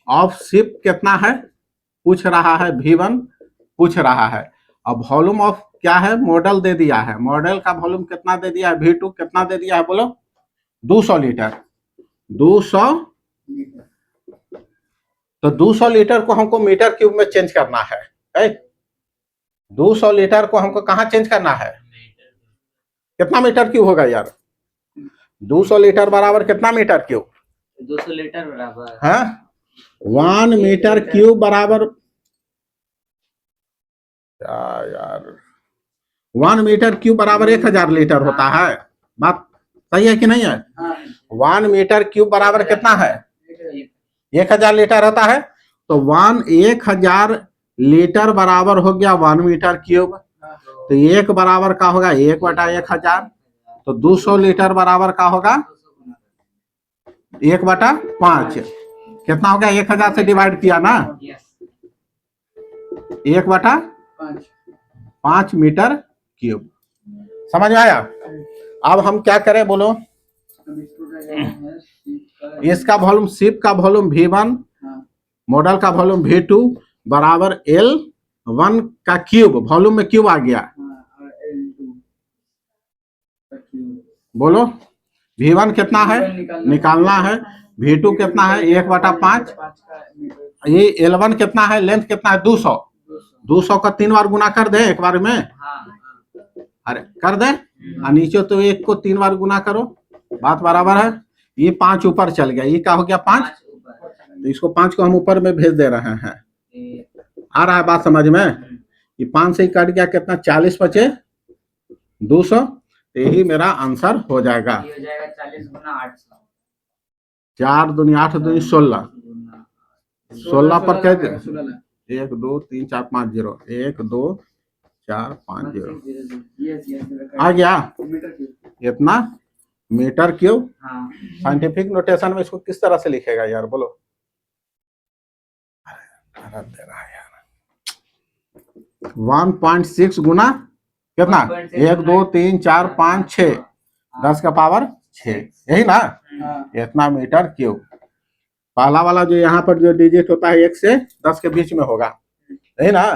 ऑफ शिप कितना है पूछ रहा है, V1 पूछ रहा है। अब वॉल्यूम ऑफ क्या है, मॉडल दे दिया है, मॉडल का वॉल्यूम कितना दे दिया है, V2 कितना दे दिया है बोलो, 200 लीटर। 200, तो 200 लीटर को हमको मीटर क्यूब में चेंज करना है। 200 लीटर को हमको कहाँ चेंज करना है, कितना मीटर क्यूब होगा यार, 200 लीटर बराबर कितना मीटर क्यूब, 200 लीटर बराबर हाँ 1 मीटर क्यूब बराबर यार 1 मीटर क्यूब बराबर 1000 लीटर होता है। बात सही है कि नहीं है। 1 मीटर क्यूब बराबर कितना है, 1000 लीटर होता है। तो 1000 लीटर बराबर हो गया 1 मीटर क्यूब, तो 1 बराबर का होगा 1 बटा 1000, तो 200 लीटर बराबर का होगा 1 बटा 5, कितना हो गया, 1000 से डिवाइड किया ना, 1 बटा 5 मीटर क्यूब, समझ में आया। अब हम क्या करें बोलो, इसका वॉल्यूम शिप का वॉल्यूम V1, मॉडल का वॉल्यूम V2 बराबर L1 का क्यूब, वॉल्यूम में क्यूब आ गया, बोलो V1 कितना है निकालना है, V2 कितना है 1 बटा 5, ये L1 कितना है, लेंथ कितना है 200, 200 का 3 बार गुना कर दे एक बार में, अरे कर दे, और नीचे तो 1 को 3 बार गुना करो, बात बराबर है। ये 5 ऊपर चल गया, ये क्या हो गया 5, तो इसको 5 को हम ऊपर में भेज दे रहे हैं, आ रहा है बात समझ में। ये 5 से ही कट गया, कितना 40 बचे 200, तो यही मेरा आंसर हो जाएगा। ये हो जाएगा 40 गुना 800, 4 दूनी 8 दूनी 16, 16 पर कैसे 1 2 3 4 5 0 1 2 4 5 0 आ गया, इतना मीटर क्यूब। हाँ साइंटिफिक नोटेशन में इसको किस तरह से लिखेगा यार बोलो, दे रहा है यार 1.6 गुना कितना 1 2 3 4 5 6 10 का पावर 6, यही ना, इतना मीटर क्यूब। पहला वाला जो यहाँ पर जो डिजिट होता है 1 से 10 के बीच में होगा, यही ना।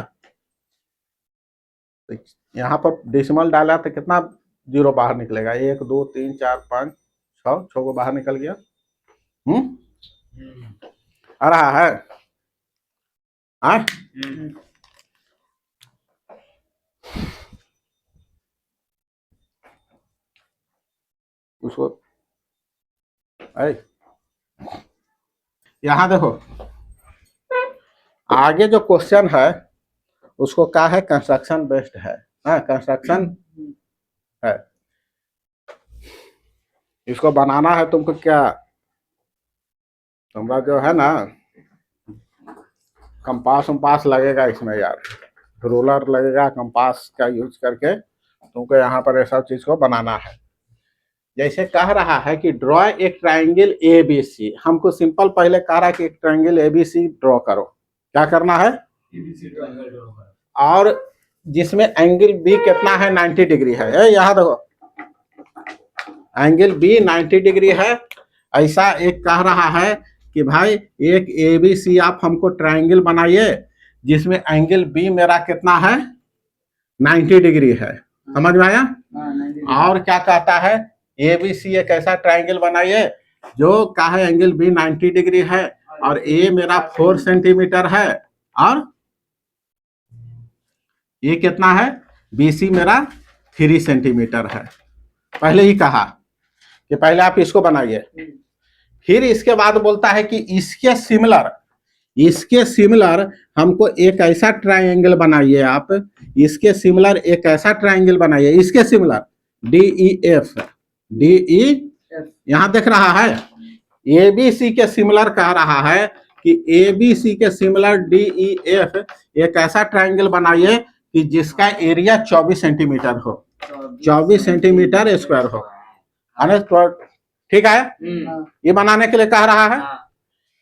तो यहाँ पर डेसिमल डाला तो कितना जीरो बाहर निकलेगा, 1 2 3 4 5 6 को बाहर निकल गया। आ रहा है, हाँ उसको यहाँ देखो आगे जो क्वेश्चन है उसको क्या है, कंस्ट्रक्शन बेस्ड है। हाँ, कंस्ट्रक्शन है। इसको बनाना है तुमको क्या, तुम्हारा जो है ना कंपास उम्पास लगेगा इसमें यार, रूलर लगेगा, कंपास का यूज करके तुमको यहाँ पर ये सब चीज को बनाना है। जैसे कह रहा है कि ड्रॉ एक ट्राइंगल ABC, हमको सिंपल पहले कह रहा है कि एक ट्राइंगल ABC ड्रॉ करो। क्या करना है, और जिसमें एंगल B कितना है, 90 डिग्री है। यहाँ देखो एंगल B 90 डिग्री है। ऐसा एक कह रहा है कि भाई एक ABC आप हमको ट्राइंगल बनाइए जिसमें एंगल B मेरा कितना है, 90 डिग्री है। समझ में आया? और क्या कहता है, ABC एक ऐसा ट्राइंगल बनाइए जो का है एंगल B 90 डिग्री है और A मेरा 4 सेंटीमीटर है और ये कितना है, BC मेरा 3 सेंटीमीटर है। पहले ही कहा कि पहले आप इसको बनाइए, फिर इसके बाद बोलता है कि इसके सिमिलर हमको एक ऐसा ट्राइंगल बनाइए आप, इसके सिमिलर एक ऐसा ट्राइंगल बनाइए, इसके सिमिलर DEF यहां देख रहा है, ABC के सिमिलर कह रहा है कि ABC के सिमिलर DEF एक ऐसा ट्राइंगल बनाइए कि जिसका एरिया 24 सेंटीमीटर हो, 24 सेंटीमीटर स्क्वायर हो। ठीक है, ये बनाने के लिए कह रहा है।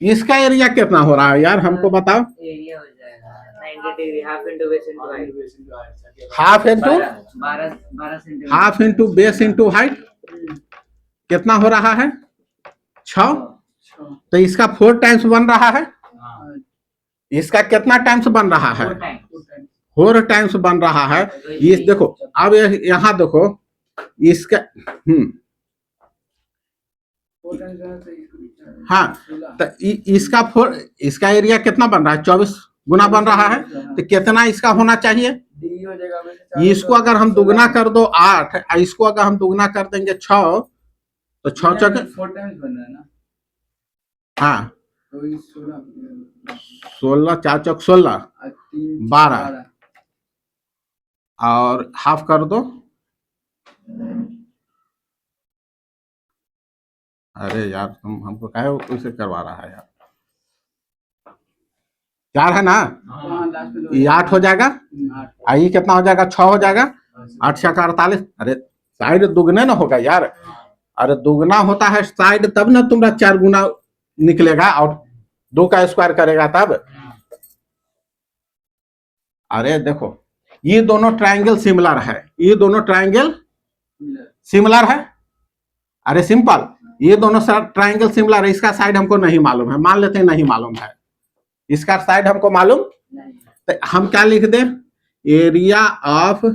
इसका एरिया कितना हो रहा है यार, हमको बताओ। एरिया हो जाएगा 90 degree, half into base into height, half into 12 half into base into height कितना हो रहा है, 6। तो इसका 4 टाइम्स बन रहा है, इसका कितना टाइम्स बन रहा है, 4 टाइम्स बन रहा है। ये देखो अब यहाँ देखो इसका हाँ, तो इसका 4, इसका एरिया कितना बन रहा है, 24 गुना बन रहा है। तो कितना इसका होना चाहिए, इसको अगर हम दुगना कर दो 8, इसको अगर हम दुगना कर देंगे 6, तो 6 चौक 4 टाइम्स बन रहा है ना। हाँ, तो 16 4 चौक 16 12 और हाफ कर दो। अरे यार तुम हमको काहे उसे करवा रहा है यार, 4 है ना, ये 8 हो जाएगा, ये कितना हो जाएगा, 6 हो जाएगा, 8 6 का 48। अरे साइड दुगने ना होगा यार, अरे दुगना होता है साइड तब ना तुम्हारा 4 गुना निकलेगा और 2 का स्क्वायर करेगा तब। अरे देखो ये दोनों ट्राइंगल सिमिलर है, ये दोनों ट्राइंगल सिमिलर है। अरे सिंपल, ये दोनों ट्राइंगल सिमिलर है, इसका साइड हमको नहीं मालूम है, मान लेते हैं नहीं मालूम है, इसका साइड हमको मालूम, तो हम क्या लिख दें, एरिया ऑफ,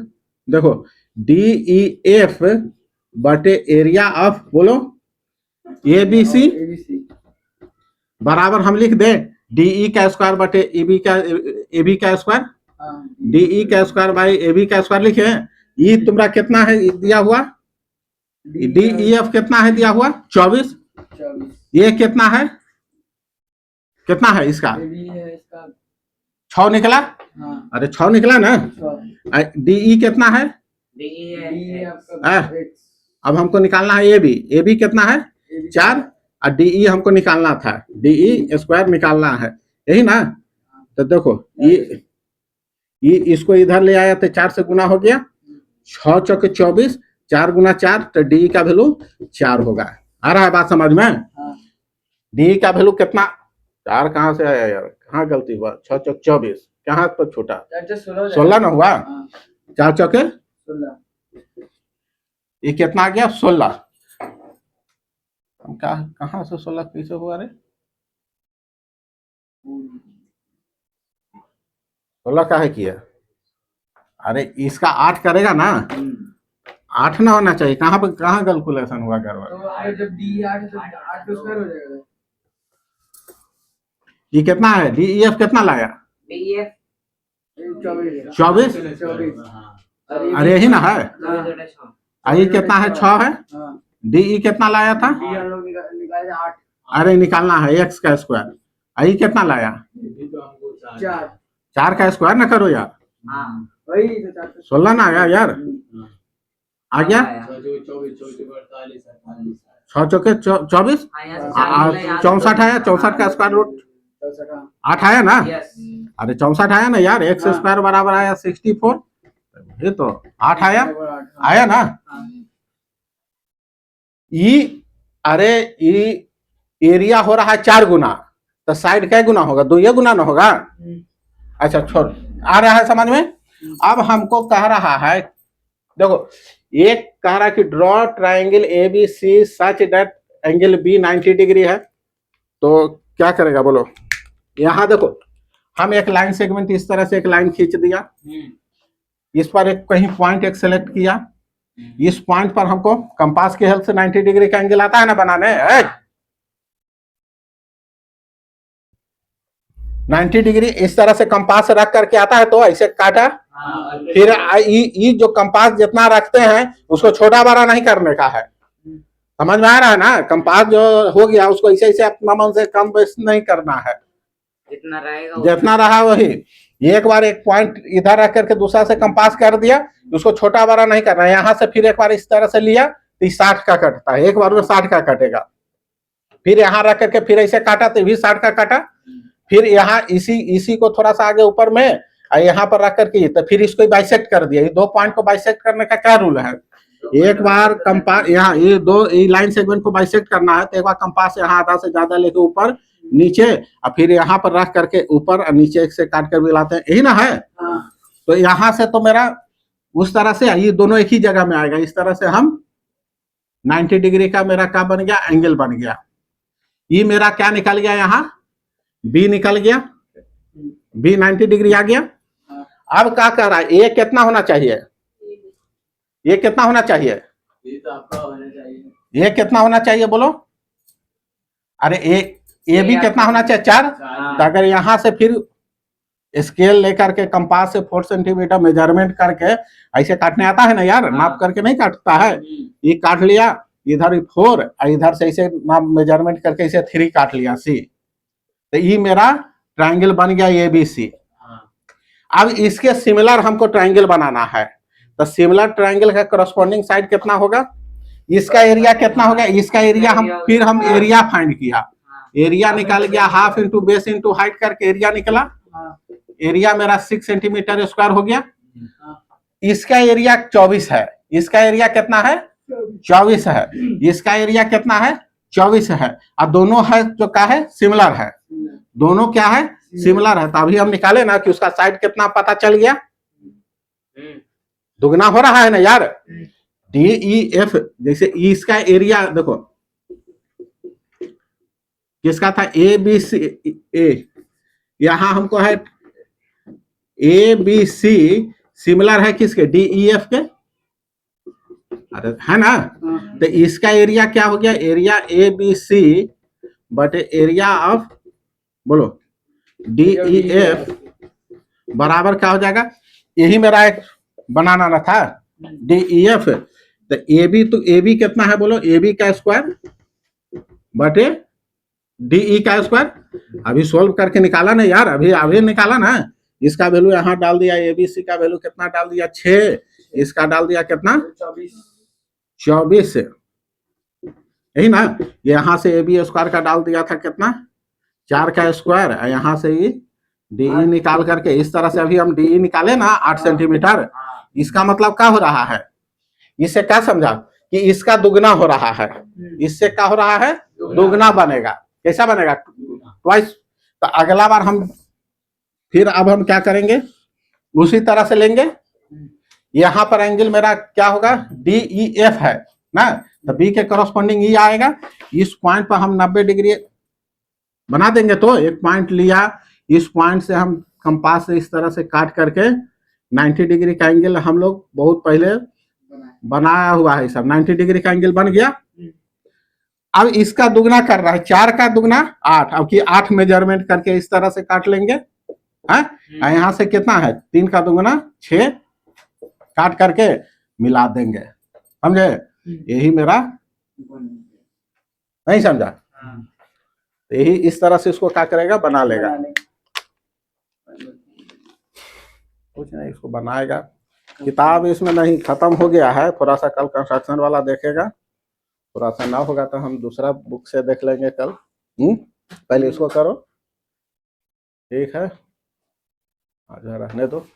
देखो DEF बटे एरिया ऑफ, बोलो ABC बराबर हम लिख दें DE का स्क्वायर बटे AB का स्क्वायर, DE का स्क्वायर बाई AB का स्क्वायर लिखे। ये तुम्हारा कितना है दिया हुआ, DEF कितना है दिया हुआ, 24। ये कितना है, कितना है इसका, 6 निकला। अरे 6 निकला ना। DE कितना है, अब हमको निकालना है AB कितना है, 4 और DE हमको निकालना था, DE स्क्वायर निकालना है, यही ना। तो देखो ये इसको इधर ले आया तो 4 से गुना हो गया, 6 चौके 24, 4 गुना 4, तो DE का वैल्यू 4 होगा। आ रहा है बात समझ में? DE का वैल्यू कितना, 4 कहाँ से आया यार, कहाँ गलती हुआ, 6 चौक 24, कहाँ पर छोटा, 16 ना हुआ, 4 चौके 16, ये कितना आ गया, 16। हम कहाँ से 16 कैसे हुआ रे, 16 काहे किया, अरे इसका 8 करेगा ना, 8 ना होना चाहिए, कहाँ पर कहाँ कैलकुलेशन हुआ गड़बड़। तो जब DE 8 है तो 8 तो स्क्वायर हो जाएगा। ये कितना है, DEF कितना लाया, 24। अरे यही ना है, ये कितना है, 6 है, DE कितना लाया था? डी हम लोग निकाले 8 अरे निकालना है x का स्क्वायर। आई कितना लाया? ये तो हमको 4 4 का स्क्वायर ना करो यार, हाँ वही तो 4 16 ना आया यार, आ गया? 24 48 48 6 चौके 24, हाँ, यहाँ से चार निकला, यहाँ से 64 आया, 64 का स्क्वायर रूट 64 8 आया ना? यस अरे 64 आया ना यार, x हाँ। स्क्वायर बराबर आया 64, ये तो 8 आया, बराबर 8 आया ना? ई अरे ई एरिया हो रहा है 4 गुना, तो साइड क्या गुना होगा? 2 गुना ना होगा? अच्छा छोड़, आ रहा है समझ में? अब हमको कह रहा है, देखो एक कह रहा है कि draw triangle ABC such that angle B 90 degree है, तो क्या करेगा बोलो? यहाँ देखो हम एक लाइन सेगमेंट इस तरह से एक लाइन खींच दिया, इस पर एक कहीं पॉइंट एक सेलेक्ट किया, इस पॉइंट पर हमको कंपास की हेल्प से 90 डिग्री का एंगल आता है ना बनाने, 90 डिग्री इस तरह से कंपास रख करके आता है, तो ऐसे काटा, फिर ये जो कंपास जितना रखते हैं उसको छोटा बड़ा नहीं करने का है, समझ में आ रहा है ना? कंपास जो हो गया उसको ऐसे ऐसे अपना मन से कम बेस नहीं करना है, जितना रहेगा जितना रहा वही। एक बार एक पॉइंट इधर रख करके दूसरा से कंपास कर दिया, उसको छोटा बड़ा नहीं करना है। यहाँ से फिर एक बार इस तरह से लिया तो 60 का कटता है, एक बार में 60 का कटेगा, फिर यहाँ रख करके फिर ऐसे काटा तो भी 60 का काटा, फिर यहाँ इसी को थोड़ा सा आगे ऊपर में यहाँ पर रख करके तो फिर इसको बाइसेक्ट कर दिया। ये 2 पॉइंट को बाइसेक्ट करने का क्या रूल है? एक बार कंपास यहाँ ये 2 लाइन सेगमेंट को बाइसेक्ट करना है, तो एक बार कंपास यहाँ आधा से ज्यादा लेके ऊपर नीचे और फिर यहाँ पर रख करके ऊपर और नीचे एक से काट कर मिलाते हैं, यही ना है? तो यहाँ से तो मेरा उस तरह से ये दोनों एक ही जगह में आएगा, इस तरह से हम 90 डिग्री का मेरा क्या बन गया? एंगल बन गया। ये मेरा क्या निकल गया? यहाँ B निकल गया, B 90 डिग्री आ गया। अब क्या कर रहा है? ए कितना होना चाहिए? ये कितना होना चाहिए? ये तो आपका होना चाहिए। ये कितना होना चाहिए बोलो? अरे ए भी कितना होना चाहिए? 4। तो अगर यहाँ से फिर स्केल लेकर के कंपास से 4 सेंटीमीटर मेजरमेंट करके ऐसे काटने आता है ना यार, नाप करके नहीं काटता है, ये काट लिया, इधर 4 और इधर से ऐसे नाप मेजरमेंट करके इसे 3 काट लिया C, तो ये मेरा ट्रायंगल बन गया ABC। अब इसके सिमिलर हमको ट्रायंगल बनाना है, तो सिमिलर ट्रायंगल का करस्पॉन्डिंग साइड कितना होगा? इसका एरिया कितना होगा? इसका एरिया हम एरिया फाइंड किया, एरिया निकाल गया, half into base into height करके एरिया निकला, एरिया मेरा 6 सेंटीमीटर स्क्वायर हो गया। इसका एरिया 24 है, इसका एरिया कितना है? 24 है, इसका एरिया कितना है? 24 है। अब दोनों है जो क्या है? सिमिलर है, दोनों क्या है? सिमिलर है। तो अभी हम निकाले ना कि उसका साइड कितना पता चल गया, दुगना हो रहा है ना यार। DEF जैसे इसका एरिया देखो किसका था? ABC, यहां हमको है ABC सिमिलर है किसके? DEF के, अरे है ना? तो इसका एरिया क्या हो गया? Area ABC but area of बोलो DEF बराबर क्या हो जाएगा? यही मेरा एक बनाना ना था DEF, तो AB, तो AB कितना है बोलो? AB का स्क्वायर बटे DE का स्क्वायर। अभी सोल्व करके निकाला ना यार, अभी निकाला ना। इसका वैल्यू यहाँ डाल दिया, ABC का वैल्यू कितना डाल दिया? 6, इसका डाल दिया कितना? 24, यही ना। यहाँ से AB स्क्वायर का डाल दिया था कितना? 4 का स्क्वायर, यहाँ से ये DE निकाल करके इस तरह से अभी हम DE निकाले ना 8 सेंटीमीटर। इसका मतलब क्या हो रहा है? इससे क्या समझा कि इसका दुगना हो रहा है, इससे क्या हो रहा है? दुगना बनेगा। कैसा बनेगा? ट्वाइस। तो अगला बार हम फिर अब हम क्या करेंगे? उसी तरह से लेंगे। यहाँ पर एंगल मेरा क्या होगा? DEF है ना, तो B के करस्पॉन्डिंग ये आएगा। इस पॉइंट पर हम 90 डिग्री बना देंगे। तो एक पॉइंट लिया, इस पॉइंट से हम कंपास से इस तरह से काट करके 90 डिग्री का एंगल हम लोग बहुत पहले बनाया हुआ है, सब 90 डिग्री का एंगल बन गया। अब इसका दुगना कर रहा है, 4 का दुगना 8, अब की 8 मेजरमेंट करके इस तरह से काट लेंगे है। यहाँ से कितना है? 3 का दुगना 6 काट करके मिला देंगे, समझे? यही मेरा नहीं समझा? हाँ तो यही इस तरह से इसको क्या करेगा, बना लेगा। कुछ नहीं, इसको बनाएगा। किताब इसमें नहीं, खत्म हो गया है। थोड़ा सा कल कंस्ट्रक्शन वाला देखेगा, थोड़ा सा ना होगा तो हम दूसरा बुक से देख लेंगे कल। पहले इसको करो, ठीक है, आज रहने दो।